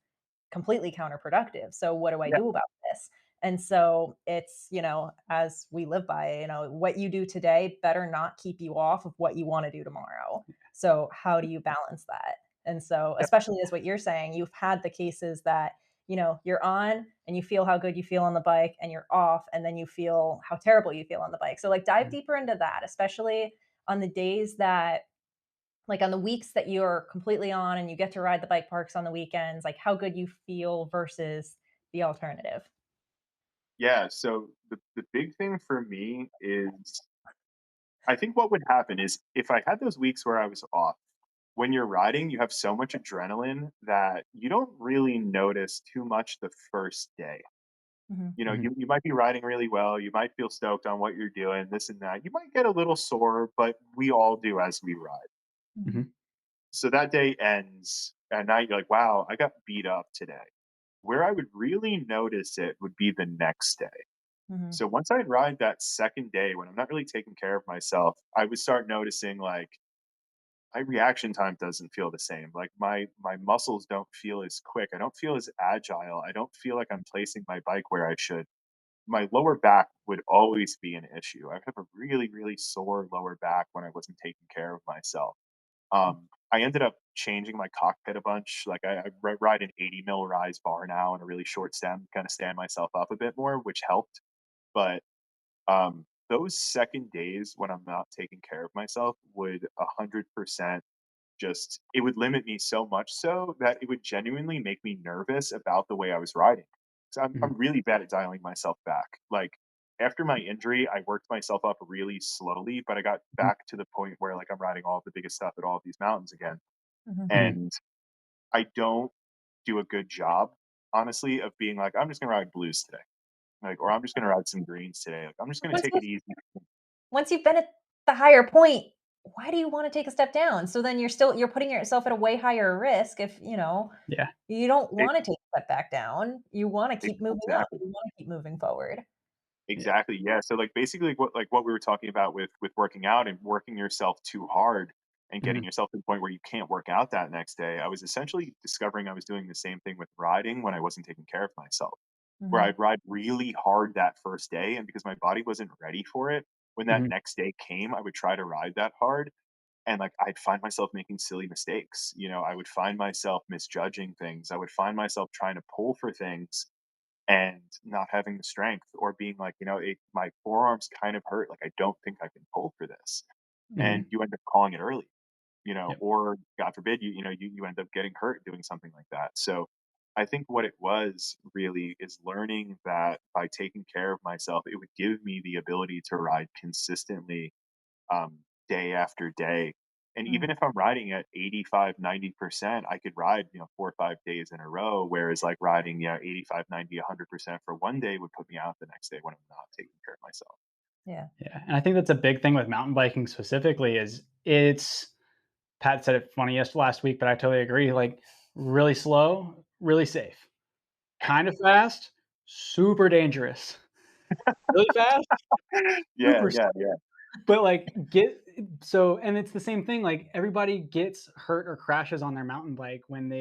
[SPEAKER 3] completely counterproductive. So what do I
[SPEAKER 2] Yeah,
[SPEAKER 3] do about this?" And so it's, as we live by, what you do today better not keep you off of what you want to do tomorrow. So how do you balance that? And so,
[SPEAKER 2] yeah,
[SPEAKER 3] especially as what you're saying, you've had the cases that, you're on and you feel how good you feel on the bike and you're off and then you feel how terrible you feel on the bike. So like dive
[SPEAKER 1] Mhm.
[SPEAKER 3] deeper into that, especially on the days that like on the weeks that you're completely on and you get to ride the bike parks on the weekends, like how good you feel versus the alternative.
[SPEAKER 2] yeah. So the big thing for me is I think what would happen is if I had those weeks where I was off, when you're riding, you have so much adrenaline that you don't really notice too much the first day.
[SPEAKER 3] Mhm.
[SPEAKER 1] Mhm.
[SPEAKER 2] You might be riding really well, you might feel stoked on what you're doing, this and that. You might get a little sore, but we all do as we ride.
[SPEAKER 3] Mhm.
[SPEAKER 1] Mhm.
[SPEAKER 2] So that day ends, and now you're like, wow, I got beat up today. Where I would really notice it would be the next day.
[SPEAKER 3] Mhm.
[SPEAKER 2] So once I'd ride that second day when I'm not really taking care of myself, I would start noticing like my reaction time doesn't feel the same. Like my muscles don't feel as quick. I don't feel as agile. I don't feel like I'm placing my bike where I should. my lower back would always be an issue. I have a really, really sore lower back when I wasn't taking care of myself. I ended up changing my cockpit a bunch. Like I ride an 80 mil rise bar now and a really short stem, kind of stand myself up a bit more, which helped. But those second days when I'm not taking care of myself would 100% just it would limit me so much so that it would genuinely make me nervous about the way I was riding. So I'm
[SPEAKER 1] Mhm.
[SPEAKER 2] really bad at dialing myself back. Like after my injury, I worked myself up really slowly, but I got
[SPEAKER 1] Mhm.
[SPEAKER 2] back to the point where like I'm riding all of the biggest stuff at all of these mountains again.
[SPEAKER 3] Mhm.
[SPEAKER 1] Mhm.
[SPEAKER 2] And I don't do a good job, honestly, of being like, I'm just gonna ride blues today. Like, or I'm just gonna ride some greens today. Like, I'm just gonna
[SPEAKER 3] Once
[SPEAKER 2] take
[SPEAKER 3] you've
[SPEAKER 2] it easy.
[SPEAKER 3] once you've been at the higher point, why do you wanna take a step down? So then you're putting yourself at a way higher risk if,
[SPEAKER 1] Yeah.
[SPEAKER 3] you don't
[SPEAKER 2] It,
[SPEAKER 3] wanna take a step back down. You wanna keep moving up.
[SPEAKER 2] exactly.
[SPEAKER 3] You wanna keep moving forward.
[SPEAKER 1] Yeah.
[SPEAKER 2] Exactly, yeah, so, like, basically what we were talking about with working out and working yourself too hard and getting
[SPEAKER 1] Mhm.
[SPEAKER 2] yourself to the point where you can't work out that next day, I was essentially discovering I was doing the same thing with riding when I wasn't taking care of myself, where
[SPEAKER 3] Mhm.
[SPEAKER 2] I'd ride really hard that first day, and because my body wasn't ready for it, when that
[SPEAKER 1] Mhm.
[SPEAKER 2] next day came, I would try to ride that hard, and, like, I'd find myself making silly mistakes, I would find myself misjudging things, I would find myself trying to pull for things and not having the strength or being like, my forearms kind of hurt. Like, I don't think I can pull for this.
[SPEAKER 1] Mhm.
[SPEAKER 2] And you end up calling it early,
[SPEAKER 1] Yep.
[SPEAKER 2] or God forbid, you end up getting hurt doing something like that. So I think what it was really is learning that by taking care of myself, it would give me the ability to ride consistently um, day after day. And
[SPEAKER 3] Mm.
[SPEAKER 2] even if I'm riding at 85, 90%, I could ride, 4 or 5 days in a row. Whereas like riding, 85, 90, 100% for one day would put me out the next day when I'm not taking care of myself.
[SPEAKER 3] Yeah.
[SPEAKER 1] Yeah. And I think that's a big thing with mountain biking specifically is it's Pat said it funniest last week, but I totally agree. Like really slow, really safe. Kind of fast, super dangerous. Really fast,
[SPEAKER 2] Yeah,
[SPEAKER 1] super
[SPEAKER 2] yeah,
[SPEAKER 1] slow.
[SPEAKER 2] yeah.
[SPEAKER 1] But like and it's the same thing. Like everybody gets hurt or crashes on their mountain bike when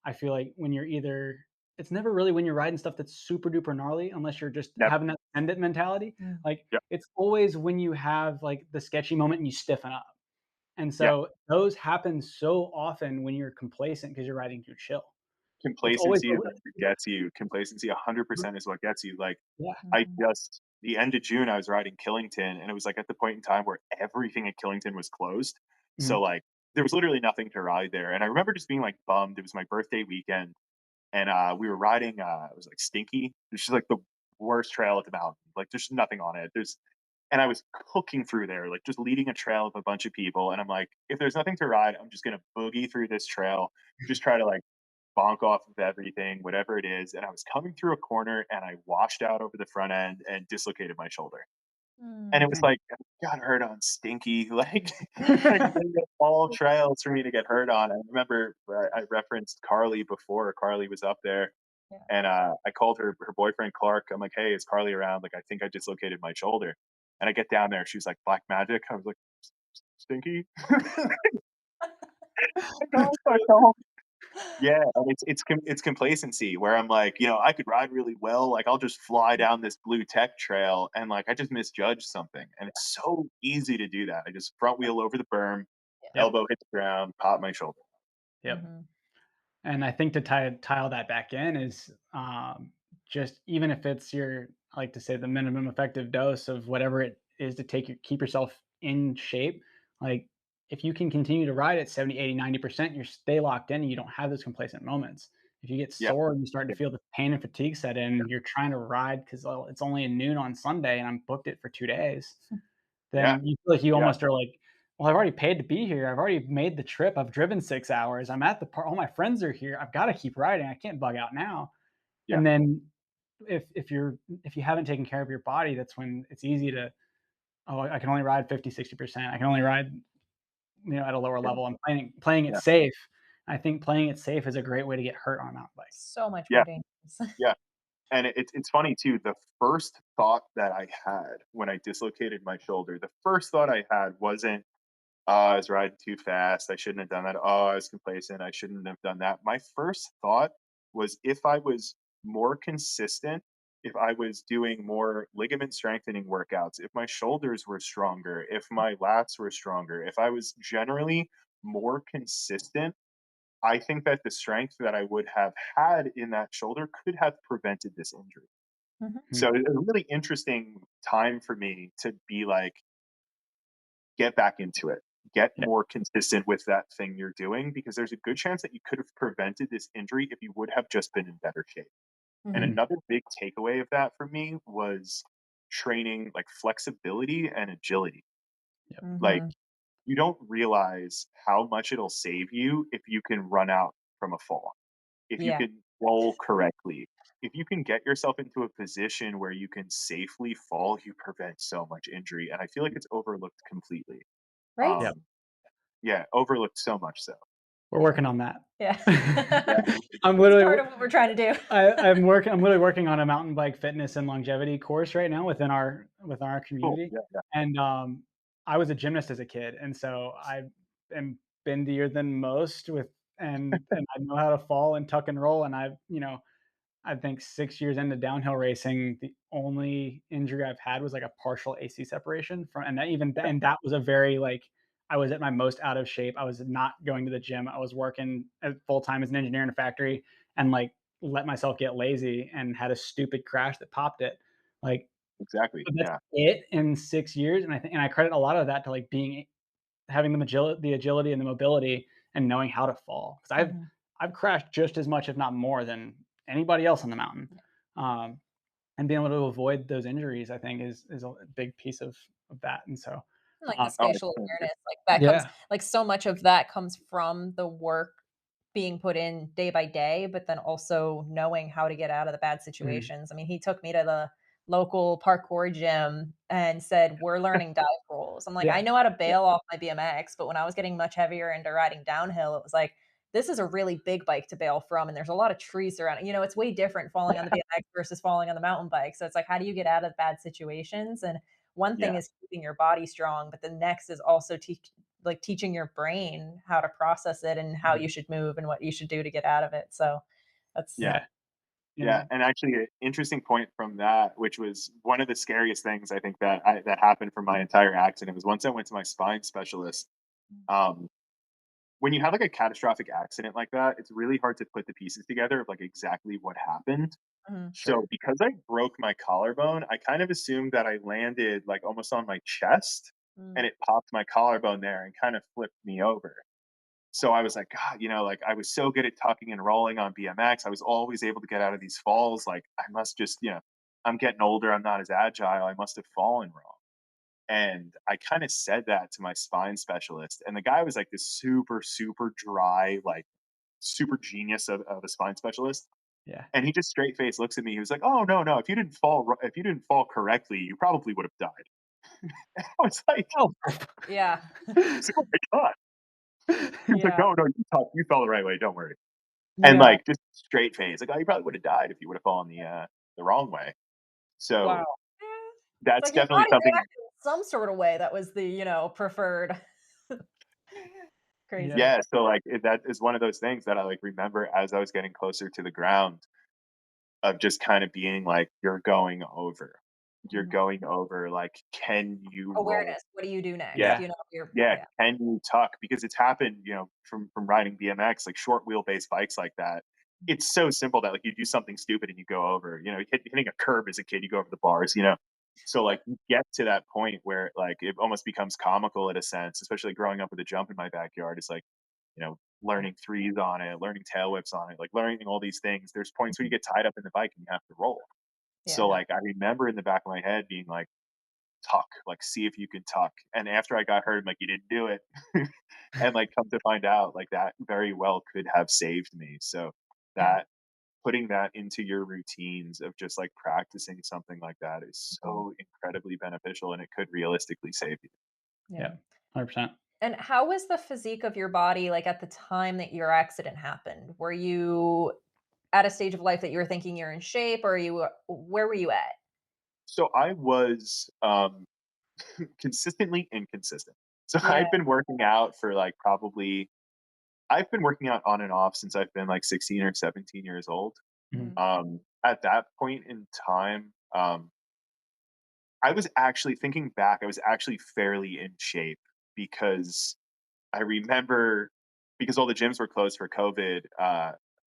[SPEAKER 1] I feel like when you're either it's never really when you're riding stuff that's super duper gnarly unless you're just
[SPEAKER 2] Never.
[SPEAKER 1] having that send it mentality.
[SPEAKER 3] Mm.
[SPEAKER 1] Like
[SPEAKER 2] Yeah,
[SPEAKER 1] it's always when you have like the sketchy moment and you stiffen up. And
[SPEAKER 2] yeah.
[SPEAKER 1] so those happen so often when you're complacent because you're riding too chill. It's always
[SPEAKER 2] Complacency is what gets you. Complacency 100% is what gets you. Like,
[SPEAKER 1] yeah.
[SPEAKER 3] Mhm.
[SPEAKER 2] the end of June, I was riding Killington, and it was like at the point in time where everything at Killington was closed. So,
[SPEAKER 1] Mhm,
[SPEAKER 2] like, there was literally nothing to ride there. And I remember just being like bummed. It was my birthday weekend, and we were riding, it was like Stinky, which is like the worst trail at the mountain. Like, there's nothing on it. And I was cooking through there, like just leading a trail of a bunch of people. And I'm like, if there's nothing to ride, I'm just going to boogie through this trail, just try to like bonk off of everything, whatever it is. And I was coming through a corner and I washed out over the front end and dislocated my shoulder. And it was
[SPEAKER 3] Mm.
[SPEAKER 1] mm.
[SPEAKER 2] like, I got hurt on Stinky. Like, I did all trails for me to get hurt on. I remember I referenced Carly before. Carly was up there.
[SPEAKER 3] Yeah.
[SPEAKER 2] And I called her boyfriend Clark. I'm like, hey, is Carly around? Like, I think I dislocated my shoulder. And I get down there. She was like, Black Magic. I was like, Stinky. I know. Yeah, and it's complacency where I'm like, I could ride really well. Like, I'll just fly down this blue tech trail, and like I just misjudged something, and it's so easy to do that. I just front wheel over the berm,
[SPEAKER 3] Yeah.
[SPEAKER 1] Yep,
[SPEAKER 2] elbow hit the ground, pop my shoulder.
[SPEAKER 1] yep.
[SPEAKER 3] Mhm.
[SPEAKER 1] And I think to tile that back in is just even if it's your I like to say the minimum effective dose of whatever it is to keep yourself in shape. Like if you can continue to ride at 70, 80, 90%, you stay locked in and you don't have those complacent moments. If you get
[SPEAKER 2] Yeah,
[SPEAKER 1] sore and you start to
[SPEAKER 2] yeah,
[SPEAKER 1] feel the pain and fatigue set in, you're trying to ride because it's only noon on Sunday and I'm booked it for 2 days.
[SPEAKER 2] yeah,
[SPEAKER 1] Then you feel like you
[SPEAKER 2] yeah,
[SPEAKER 1] almost are like, "Well, I've already paid to be here. I've already made the trip. I've driven 6 hours. I'm at the park. All my friends are here. I've gotta keep riding. I can't bug out now."
[SPEAKER 2] yeah.
[SPEAKER 1] And then if you haven't taken care of your body, that's when it's easy to, "Oh, I can only ride 50, 60%. I can only ride, at a lower
[SPEAKER 2] Yeah,
[SPEAKER 1] level. I'm playing it
[SPEAKER 2] yeah,
[SPEAKER 1] safe." I think playing it safe is a great way to get hurt on a mountain bike.
[SPEAKER 3] So much
[SPEAKER 2] yeah,
[SPEAKER 3] more dangerous.
[SPEAKER 2] yeah. And it's funny too. The first thought that I had when I dislocated my shoulder, the first thought I had wasn't, "Oh, I was riding too fast. I shouldn't have done that. Oh, I was complacent. I shouldn't have done that." My first thought was if I was more consistent if I was doing more ligament strengthening workouts, if my shoulders were stronger, if my lats were stronger, if I was generally more consistent, I think that the strength that I would have had in that shoulder could have prevented this injury.
[SPEAKER 3] Mhm.
[SPEAKER 2] So it's a really interesting time for me to be like, get back into it, get
[SPEAKER 1] Yeah.
[SPEAKER 2] more consistent with that thing you're doing, because there's a good chance that you could have prevented this injury if you would have just been in better shape. And
[SPEAKER 3] Mhm.
[SPEAKER 2] another big takeaway of that for me was training like flexibility and agility. Like,
[SPEAKER 3] Mhm.
[SPEAKER 2] you don't realize how much it'll save you if you can run out from a fall, if you
[SPEAKER 3] Yeah.
[SPEAKER 2] can roll correctly, if you can get yourself into a position where you can safely fall, you prevent so much injury. And I feel like it's overlooked completely.
[SPEAKER 3] Right?
[SPEAKER 1] Yep.
[SPEAKER 2] Um, yeah, overlooked so much so.
[SPEAKER 1] We're working on that.
[SPEAKER 3] Yeah.
[SPEAKER 2] Yeah,
[SPEAKER 1] I'm
[SPEAKER 3] It's
[SPEAKER 1] literally
[SPEAKER 3] part of what we're trying to do.
[SPEAKER 1] I'm literally working on a mountain bike fitness and longevity course right now within our
[SPEAKER 2] cool.
[SPEAKER 1] community.
[SPEAKER 2] Yeah, yeah,
[SPEAKER 1] And I was a gymnast as a kid, and so I am bendier than most and I know how to fall and tuck and roll. And I think 6 years into downhill racing, the only injury I've had was like a partial AC separation from,
[SPEAKER 2] yeah,
[SPEAKER 1] and that was a very like I was at my most out of shape. I was not going to the gym. I was working full time as an engineer in a factory, and like let myself get lazy and had a stupid crash that popped it. Like,
[SPEAKER 2] exactly.
[SPEAKER 1] but that's
[SPEAKER 2] Yeah,
[SPEAKER 1] it in 6 years, and I credit a lot of that to like having the agility and the mobility and knowing how to fall. Because
[SPEAKER 3] Mhm.
[SPEAKER 1] I've crashed just as much, if not more, than anybody else on the mountain. Um, and being able to avoid those injuries, I think, is a big piece of that. And so,
[SPEAKER 3] Like the
[SPEAKER 1] um,
[SPEAKER 2] oh, I
[SPEAKER 3] spatial
[SPEAKER 2] totally agree.
[SPEAKER 3] awareness, like that comes
[SPEAKER 1] yeah,
[SPEAKER 3] like so much of that comes from the work being put in day by day, but then also knowing how to get out of the bad
[SPEAKER 1] mhm,
[SPEAKER 3] situations. I mean, he took me to the local parkour gym and said, "We're learning dive rolls." I'm like, "I
[SPEAKER 1] yeah,
[SPEAKER 3] know how to
[SPEAKER 1] yeah,
[SPEAKER 3] bail off my BMX," but when I was getting much heavier into riding downhill, it was like, this is a really big bike to bail from, and there's a lot of trees around it. It's way different falling on the BMX versus falling on the mountain bike. So it's like, how do you get out of bad situations? And one thing
[SPEAKER 2] Yeah,
[SPEAKER 3] is keeping your body strong, but the next is also teaching your brain how to process it and how you
[SPEAKER 1] mhm,
[SPEAKER 3] should move and what you should do to get out of it. So that's
[SPEAKER 2] yeah.
[SPEAKER 1] yeah,
[SPEAKER 2] Yeah,
[SPEAKER 1] and
[SPEAKER 2] and actually, an interesting point from that, which was one of the scariest things I think that happened from my entire accident, was once I went to my spine specialist. Um, when you have like a catastrophic accident like that, it's really hard to put the pieces together of like exactly what happened.
[SPEAKER 3] Mhm.
[SPEAKER 2] So
[SPEAKER 1] sure,
[SPEAKER 2] because I broke my collarbone, I kind of assumed that I landed like almost on my chest, and
[SPEAKER 3] Mm.
[SPEAKER 2] it popped my collarbone there and kind of flipped me over. So I was like, God, like I was so good at tucking and rolling on BMX. I was always able to get out of these falls. Like I must just, I'm getting older. I'm not as agile. I must have fallen wrong. And I kind of said that to my spine specialist. And the guy was like this super, super dry, like super genius of a spine specialist.
[SPEAKER 1] yeah.
[SPEAKER 2] And he just straight face looks at me. He was like, "Oh no, no! If you didn't fall correctly, you probably would have died." I was like,
[SPEAKER 1] Oh,
[SPEAKER 3] Yeah.
[SPEAKER 2] "Oh my god!" He was like,
[SPEAKER 3] Yeah.
[SPEAKER 2] "No, no, you fell the right way. Don't worry." And
[SPEAKER 1] yeah,
[SPEAKER 2] like just straight face, like, "Oh, you probably would have died if you would have fallen the wrong way."
[SPEAKER 3] Wow.
[SPEAKER 2] So
[SPEAKER 3] Yeah. It's
[SPEAKER 2] that's
[SPEAKER 3] like your
[SPEAKER 2] definitely
[SPEAKER 3] body
[SPEAKER 2] something.
[SPEAKER 3] reacted in some sort of way that was the, preferred.
[SPEAKER 1] yeah,
[SPEAKER 3] Crazy.
[SPEAKER 2] Yeah, so like that is one of those things that I like remember as I was getting closer to the ground, of just kind of being like, "You're going over. You're
[SPEAKER 3] Mhm.
[SPEAKER 2] going over. Like, can you roll?"
[SPEAKER 3] Awareness. What do you do next?
[SPEAKER 1] yeah,
[SPEAKER 2] Yeah,
[SPEAKER 3] Yeah.
[SPEAKER 2] can you tuck? Because it's happened, from riding BMX, like short wheelbase bikes like that. It's so simple that like you do something stupid and you go over. Hitting a curb as a kid, you go over the bars. So like you get to that point where like it almost becomes comical in a sense, especially growing up with a jump in my backyard. It's like, learning threes on it, learning tail whips on it, like learning all these things. There's points where you
[SPEAKER 3] Mhm.
[SPEAKER 2] get tied up in the bike and you have to roll. So
[SPEAKER 3] Yeah.
[SPEAKER 2] like I remember in the back of my head being like, tuck, like see if you can tuck. And after I got hurt, I'm like, you didn't do it. And like come to find out, like that very well could have saved me. So
[SPEAKER 3] Yeah.
[SPEAKER 2] that putting that into your routines of just like practicing something like that is
[SPEAKER 3] Mhm.
[SPEAKER 2] so incredibly beneficial, and it could realistically save you.
[SPEAKER 3] Yeah.
[SPEAKER 1] yeah, 100%.
[SPEAKER 3] And how was the physique of your body like at the time that your accident happened? Were you at a stage of life that you were thinking you're in shape, or where were you at?
[SPEAKER 2] So I was consistently inconsistent. So
[SPEAKER 3] Yeah.
[SPEAKER 2] I've been working out on and off since I've been like 16 or 17 years old.
[SPEAKER 3] Mhm.
[SPEAKER 2] At that point in time, I was actually thinking back, I was actually fairly in shape because I remember because all the gyms were closed for COVID,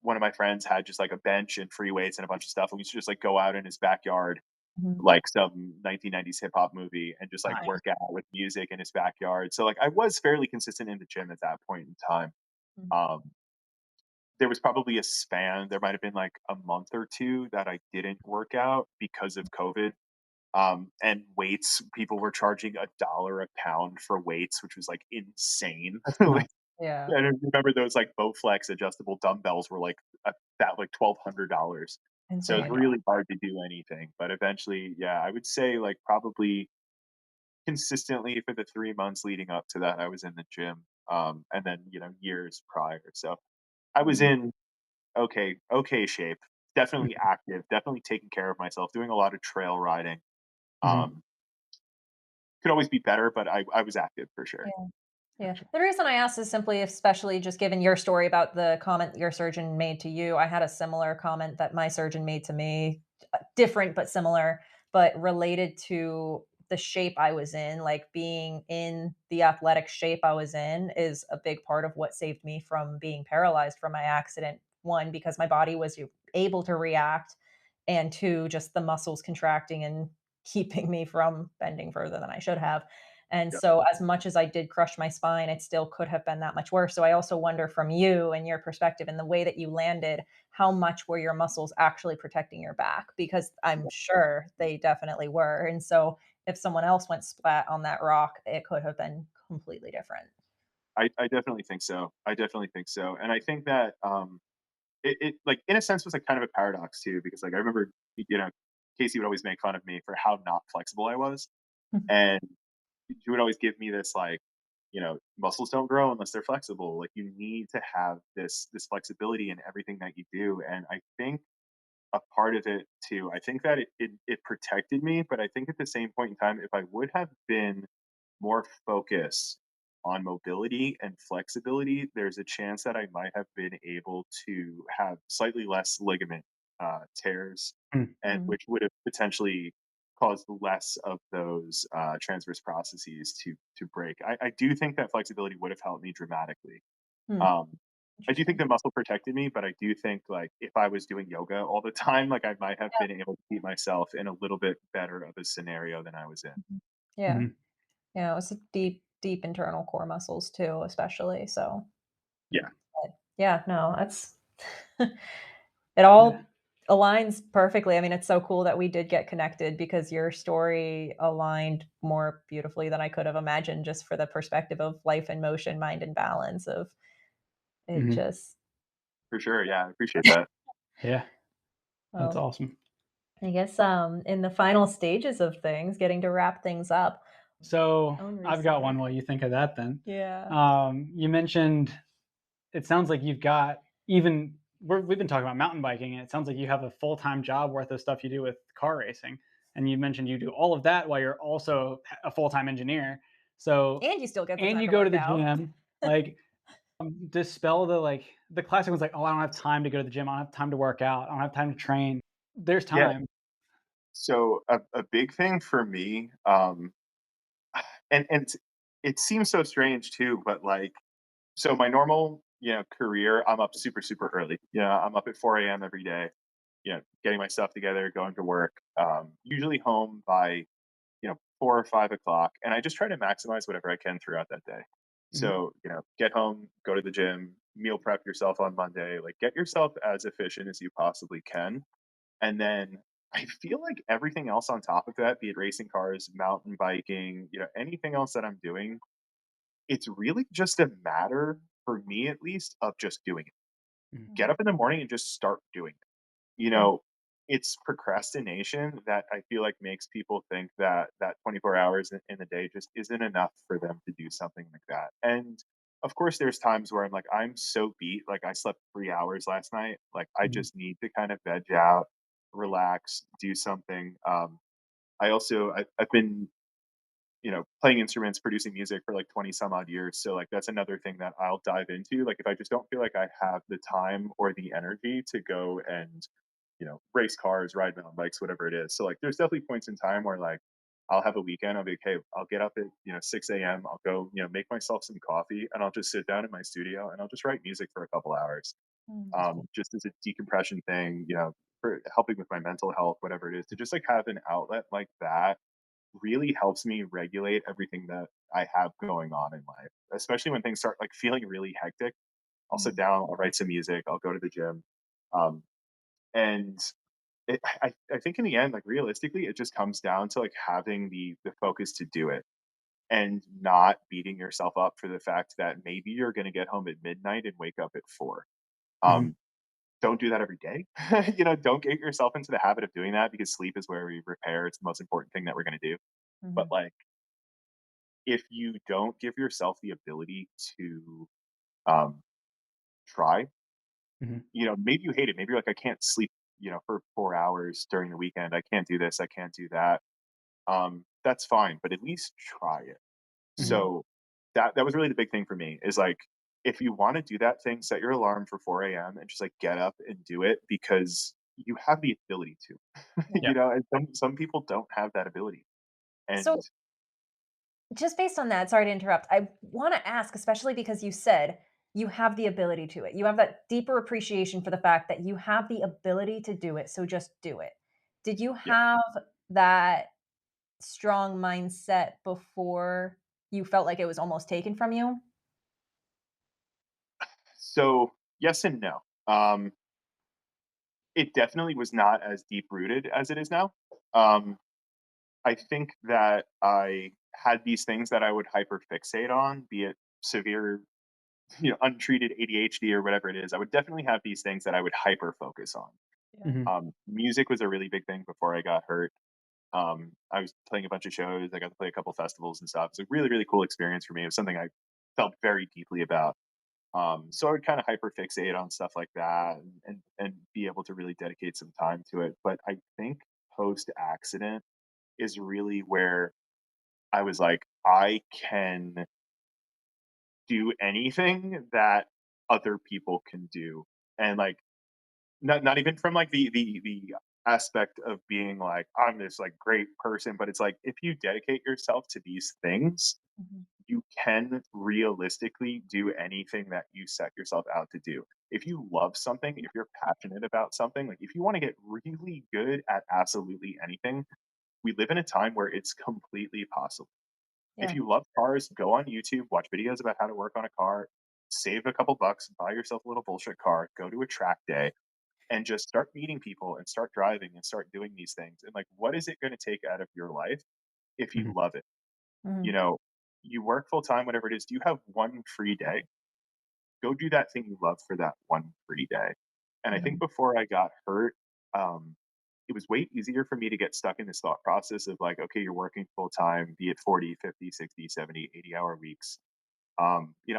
[SPEAKER 2] one of my friends had just like a bench and free weights and a bunch of stuff. And we used to just like go out in his backyard,
[SPEAKER 3] Mhm.
[SPEAKER 2] like some 1990s hip hop movie, and just like
[SPEAKER 3] Nice.
[SPEAKER 2] work out with music in his backyard. So like I was fairly consistent in the gym at that point in time.
[SPEAKER 3] Mhm.
[SPEAKER 2] Um, there was probably a span, there might have been like a month or two that I didn't work out because of COVID. And weights, people were charging $1 a pound for weights, which was like insane.
[SPEAKER 1] That's
[SPEAKER 2] Like,
[SPEAKER 1] nuts.
[SPEAKER 3] Yeah.
[SPEAKER 2] I remember those like Bowflex adjustable dumbbells were like that like $1,200. So it's
[SPEAKER 3] Insane.
[SPEAKER 2] really hard to do anything. But eventually, yeah, I would say like probably consistently for the 3 months leading up to that, I was in the gym. And then years prior. So I was
[SPEAKER 3] Mhm.
[SPEAKER 2] in okay shape. Definitely active. Definitely taking care of myself. Doing a lot of trail riding.
[SPEAKER 1] Mhm.
[SPEAKER 2] Um, could always be better, but I was active for sure.
[SPEAKER 3] Yeah. Yeah.
[SPEAKER 1] Gotcha.
[SPEAKER 3] The reason I asked is simply, especially just given your story about the comment your surgeon made to you. I had a similar comment that my surgeon made to me, different but similar, but related to the shape I was in. Like being in the athletic shape I was in is a big part of what saved me from being paralyzed from my accident. One, because my body was able to react, and two, just the muscles contracting and keeping me from bending further than I should have. And
[SPEAKER 2] Yep.
[SPEAKER 3] so, as much as I did crush my spine, it still could have been that much worse. So, I also wonder from you and your perspective and the way that you landed, how much were your muscles actually protecting your back? Because I'm sure they definitely were. And so, if someone else went splat on that rock, it could have been completely different.
[SPEAKER 2] I definitely think so. I definitely think so. And I think that it like in a sense was like kind of a paradox too, because like I remember, Kaycee would always make fun of me for how not flexible I was. And she would always give me this like, muscles don't grow unless they're flexible. Like you need to have this flexibility in everything that you do. And I think a part of it too, I think that it protected me, but I think at the same point in time, if I would have been more focused on mobility and flexibility, there's a chance that I might have been able to have slightly less ligament tears,
[SPEAKER 1] Mm.
[SPEAKER 2] and
[SPEAKER 3] Mhm.
[SPEAKER 2] which would have potentially caused less of those transverse processes to break. I do think that flexibility would have helped me dramatically.
[SPEAKER 3] Hmm.
[SPEAKER 2] Um, I do think
[SPEAKER 3] Interesting.
[SPEAKER 2] the muscle protected me, but I do think like if I was doing yoga all the time, like I might have
[SPEAKER 3] Yeah.
[SPEAKER 2] been able to keep myself in a little bit better of a scenario than I was in.
[SPEAKER 3] Mhm. Yeah.
[SPEAKER 1] Mhm.
[SPEAKER 3] Yeah. It was deep, deep internal core muscles too, especially. So,
[SPEAKER 2] Yeah.
[SPEAKER 3] but yeah, no, that's it
[SPEAKER 1] Yeah.
[SPEAKER 3] all aligns perfectly. I mean, it's so cool that we did get connected because your story aligned more beautifully than I could have imagined just for the perspective of life in motion, mind and balance of it
[SPEAKER 1] Mhm.
[SPEAKER 3] just
[SPEAKER 2] For sure. Yeah, I appreciate that.
[SPEAKER 1] Yeah. That's
[SPEAKER 3] well,
[SPEAKER 1] awesome.
[SPEAKER 3] I guess in the final stages of things, getting to wrap things up,
[SPEAKER 1] So
[SPEAKER 3] own
[SPEAKER 1] I've got
[SPEAKER 3] research.
[SPEAKER 1] one while you think of that then.
[SPEAKER 3] Yeah.
[SPEAKER 1] You mentioned it sounds like you've got even we've been talking about mountain biking, and it sounds like you have a full-time job worth of stuff you do with car racing. And you mentioned you do all of that while you're also a full-time engineer. So,
[SPEAKER 3] And you still get the
[SPEAKER 1] and
[SPEAKER 3] time
[SPEAKER 1] you
[SPEAKER 3] to
[SPEAKER 1] go to
[SPEAKER 3] work
[SPEAKER 1] the
[SPEAKER 3] out.
[SPEAKER 1] gym, like dispel the classic ones like, oh, I don't have time to go to the gym. I don't have time to work out. I don't have time to train. There's
[SPEAKER 2] Yeah.
[SPEAKER 1] time.
[SPEAKER 2] So a big thing for me, and it seems so strange too, but like so my normal career, I'm up super super early. Yeah, I'm up at 4 a.m. every day. Getting my stuff together, going to work. Usually home by 4 or 5 o'clock, and I just try to maximize whatever I can throughout that day.
[SPEAKER 1] Mhm.
[SPEAKER 2] So get home, go to the gym, meal prep yourself on Monday, like get yourself as efficient as you possibly can, and then I feel like everything else on top of that, be it racing cars, mountain biking, anything else that I'm doing, it's really just a matter, for me at least, of just doing it.
[SPEAKER 1] Mhm.
[SPEAKER 2] Get
[SPEAKER 3] Mhm.
[SPEAKER 2] up in the morning and just start doing it. You
[SPEAKER 3] Yeah.
[SPEAKER 2] know, it's procrastination that I feel like makes people think that that 24 hours in the day just isn't enough for them to do something like that. And of course, there's times where I'm like, I'm so beat. Like, I slept 3 hours last night. Like, I
[SPEAKER 1] Mhm.
[SPEAKER 2] just need to kind of veg out, relax, do something. I've been playing instruments, producing music for like 20 some odd years. So like that's another thing that I'll dive into. Like if I just don't feel like I have the time or the energy to go and race cars, ride mountain bikes, whatever it is. So like there's definitely points in time where like I'll have a weekend, I'll be okay, I'll get up at 6 a.m. I'll go, make myself some coffee and I'll just sit down in my studio and I'll just write music for a couple hours.
[SPEAKER 3] That's cool.
[SPEAKER 2] Just as a decompression thing, for helping with my mental health, whatever it is, to just like have an outlet like that really helps me regulate everything that I have going on in life, especially when things start like feeling really hectic. I'll sit
[SPEAKER 3] Mhm.
[SPEAKER 2] down, I'll write some music, I'll go to the gym. Um, and I think in the end, like realistically, it just comes down to like having the focus to do it and not beating yourself up for the fact that maybe you're going to get home at midnight and wake up at 4.
[SPEAKER 1] Mhm.
[SPEAKER 2] Um, don't do that every day. Don't get yourself into the habit of doing that because sleep is where we repair. It's the most important thing that we're going to do. But
[SPEAKER 3] Mhm.
[SPEAKER 2] like, if you don't give yourself the ability to um, try,
[SPEAKER 1] Mhm.
[SPEAKER 2] maybe you hate it. Maybe you're like, I can't sleep, for 4 hours during the weekend. I can't do this. I can't do that. That's fine, but at least try it.
[SPEAKER 1] Mhm.
[SPEAKER 3] Mhm.
[SPEAKER 2] So that was really the big thing for me is like, if you want to do that thing, set your alarm for 4 a.m. and just like get up and do it because you have the ability to,
[SPEAKER 3] Yeah.
[SPEAKER 1] Yeah.
[SPEAKER 2] and some people don't have that ability. And
[SPEAKER 3] So just based on that, sorry to interrupt. I want to ask, especially because you said you have the ability to it. You have that deeper appreciation for the fact that you have the ability to do it. So just do it. Did you
[SPEAKER 2] yeah,
[SPEAKER 3] have that strong mindset before you felt like it was almost taken from you?
[SPEAKER 2] so yes and no. It definitely was not as deep rooted as it is now. Um, I think that I had these things that I would hyper fixate on, be it severe, untreated ADHD or whatever it is. I would definitely have these things that I would hyper focus on.
[SPEAKER 3] Yeah.
[SPEAKER 1] Mhm.
[SPEAKER 2] Music was a really big thing before I got hurt. I was playing a bunch of shows. I got to play a couple festivals and stuff. It's a really, really cool experience for me. It was something I felt very deeply about. So I would kind of hyper fixate on stuff like that and be able to really dedicate some time to it. But I think post accident is really where I was like, I can do anything that other people can do. And like not even from like the aspect of being like I'm this like great person, but it's like if you dedicate yourself to these things,
[SPEAKER 3] Mhm.
[SPEAKER 2] you can realistically do anything that you set yourself out to do. If you love something, if you're passionate about something, like if you want to get really good at absolutely anything, we live in a time where it's completely possible. If
[SPEAKER 3] Yeah.
[SPEAKER 2] you love cars, go on YouTube, watch videos about how to work on a car, save a couple bucks, buy yourself a little bullshit car, go to a track day, and just start meeting people and start driving and start doing these things. And like, what is it going to take out of your life if you
[SPEAKER 1] Mhm.
[SPEAKER 2] love it? You
[SPEAKER 3] Mhm.
[SPEAKER 2] know, you work full time, whatever it is. Do you have one free day? Go do that thing you love for that one free day. And I think
[SPEAKER 3] Mhm.
[SPEAKER 2] before I got hurt, um, it was way easier for me to get stuck in this thought process of like, okay, you're working full time, be it 40, 50, 60, 70, 80 hour weeks.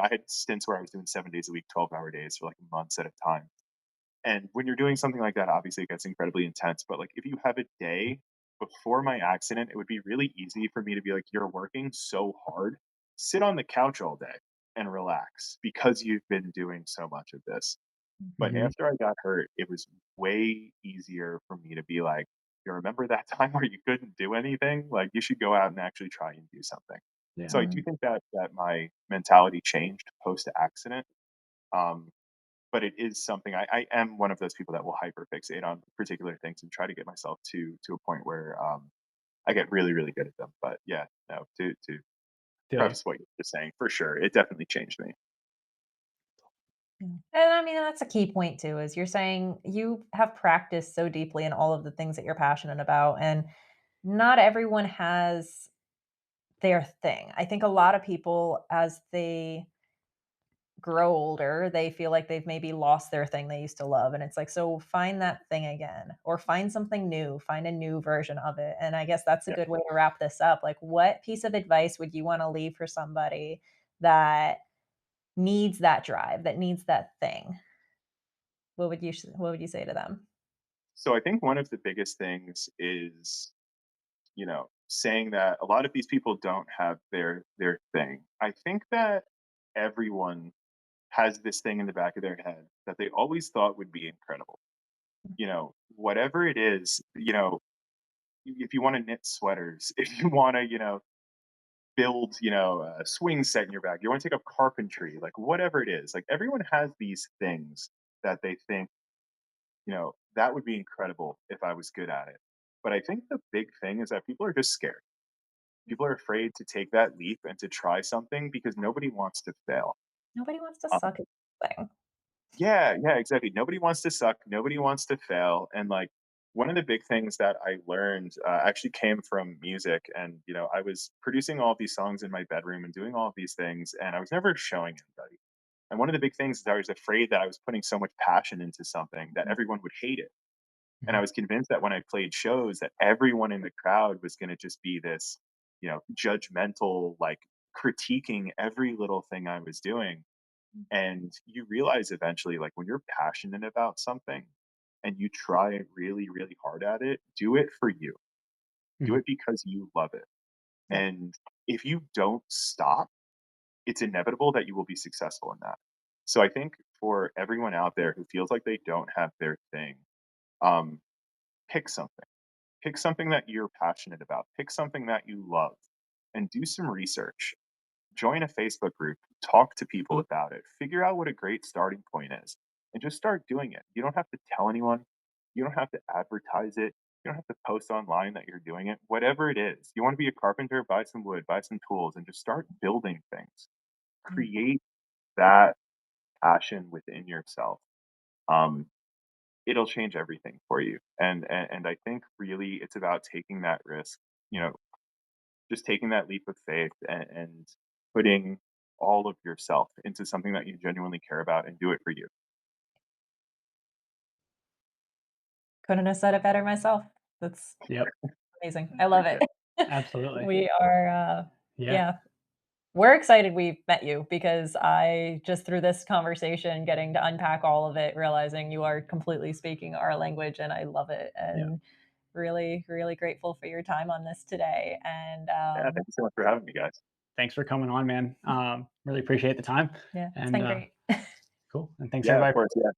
[SPEAKER 2] I had stints where I was doing 7 days a week, 12-hour days for like months at a time. And when you're doing something like that, obviously it gets incredibly intense. But like if you have a day before my accident, it would be really easy for me to be like, you're working so hard, sit on the couch all day and relax because you've been doing so much of this. But
[SPEAKER 1] Mhm.
[SPEAKER 2] after I got hurt, it was way easier for me to be like, you remember that time where you couldn't do anything? Like you should go out and actually try and do something.
[SPEAKER 1] Yeah.
[SPEAKER 2] So I do
[SPEAKER 3] Mhm.
[SPEAKER 2] think that my mentality changed post accident. Um, but it is something I am one of those people that will hyperfixate on particular things and try to get myself to a point where I get really, really good at them. But yeah, no, to
[SPEAKER 1] Feel you.
[SPEAKER 2] preface what you're just saying, for sure, it definitely changed me.
[SPEAKER 3] Yeah. And I mean, that's a key point too, is you're saying you have practiced so deeply in all of the things that you're passionate about. And not everyone has their thing. I think a lot of people, as they grow older, they feel like they've maybe lost their thing they used to love. And it's like, so find that thing again or find something new, find a new version of it. And I guess that's a
[SPEAKER 2] Yeah.
[SPEAKER 3] good way to wrap this up. Like, what piece of advice would you want to leave for somebody that needs that drive, that needs that thing? What would you say to them?
[SPEAKER 2] So I think one of the biggest things is, saying that a lot of these people don't have their thing. I think that everyone has this thing in the back of their head that they always thought would be incredible. whatever it is, if you want to knit sweaters, if you want to, build, a swing set in your bag, you want to take up carpentry, like whatever it is, like everyone has these things that they think, that would be incredible if I was good at it. But I think the big thing is that people are just scared. People are afraid to take that leap and to try something because nobody wants to fail.
[SPEAKER 3] Nobody wants to
[SPEAKER 2] Um,
[SPEAKER 3] suck at something.
[SPEAKER 2] yeah, yeah, exactly. Nobody wants to suck. Nobody wants to fail. And like one of the big things that I learned actually came from music. And, I was producing all of these songs in my bedroom and doing all of these things. And I was never showing anybody. And one of the big things is I was afraid that I was putting so much passion into something that
[SPEAKER 3] Mhm.
[SPEAKER 2] everyone would hate it. And I
[SPEAKER 1] Mhm.
[SPEAKER 2] was convinced that when I played shows that everyone in the crowd was going to just be this, judgmental, like critiquing every little thing I was doing. And you realize eventually, like when you're passionate about something and you try really, really hard at it, do it for you. Do
[SPEAKER 1] Mhm.
[SPEAKER 2] it because you love it.
[SPEAKER 3] Yeah.
[SPEAKER 2] And if you don't stop, it's inevitable that you will be successful in that. So I think for everyone out there who feels like they don't have their thing, um, pick something. Pick something that you're passionate about. Pick something that you love and do some research. Join a Facebook group, talk to people about it, figure out what a great starting point is, and just start doing it. You don't have to tell anyone, you don't have to advertise it, you don't have to post online that you're doing it. Whatever it is, you want to be a carpenter, buy some wood, buy some tools, and just start building things.
[SPEAKER 3] Yeah.
[SPEAKER 2] Create that passion within yourself. Um, it'll change everything for you. And I think really it's about taking that risk, you know, just taking that leap of faith and putting all of yourself into something that you genuinely care about and do it for you.
[SPEAKER 3] Couldn't have said it better myself. That's
[SPEAKER 1] Yep.
[SPEAKER 3] amazing. I love
[SPEAKER 2] Appreciate
[SPEAKER 3] it.
[SPEAKER 2] it.
[SPEAKER 1] Absolutely.
[SPEAKER 3] We are,
[SPEAKER 1] Yeah.
[SPEAKER 3] yeah, we're excited we met you because I just through this conversation, getting to unpack all of it, realizing you are completely speaking our language, and I love it.
[SPEAKER 1] Yeah.
[SPEAKER 3] And really, really grateful for your time on this today. And
[SPEAKER 2] Yeah, thank you so much for having me, guys.
[SPEAKER 1] Thanks for coming on, man. Really appreciate the time.
[SPEAKER 3] yeah, it's
[SPEAKER 1] And
[SPEAKER 3] been great.
[SPEAKER 1] cool. And thanks
[SPEAKER 2] Yeah, of
[SPEAKER 1] everybody.
[SPEAKER 2] course. Yeah.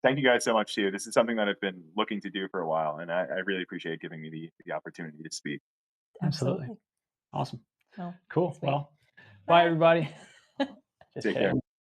[SPEAKER 2] Thank you guys so much too. This is something that I've been looking to do for a while, and I really appreciate giving me the opportunity to speak.
[SPEAKER 1] Absolutely.
[SPEAKER 3] Absolutely.
[SPEAKER 1] Awesome.
[SPEAKER 3] Well,
[SPEAKER 1] Cool.
[SPEAKER 3] sweet.
[SPEAKER 1] Well, bye
[SPEAKER 3] Bye.
[SPEAKER 1] everybody. Just
[SPEAKER 2] Take care.
[SPEAKER 1] kidding.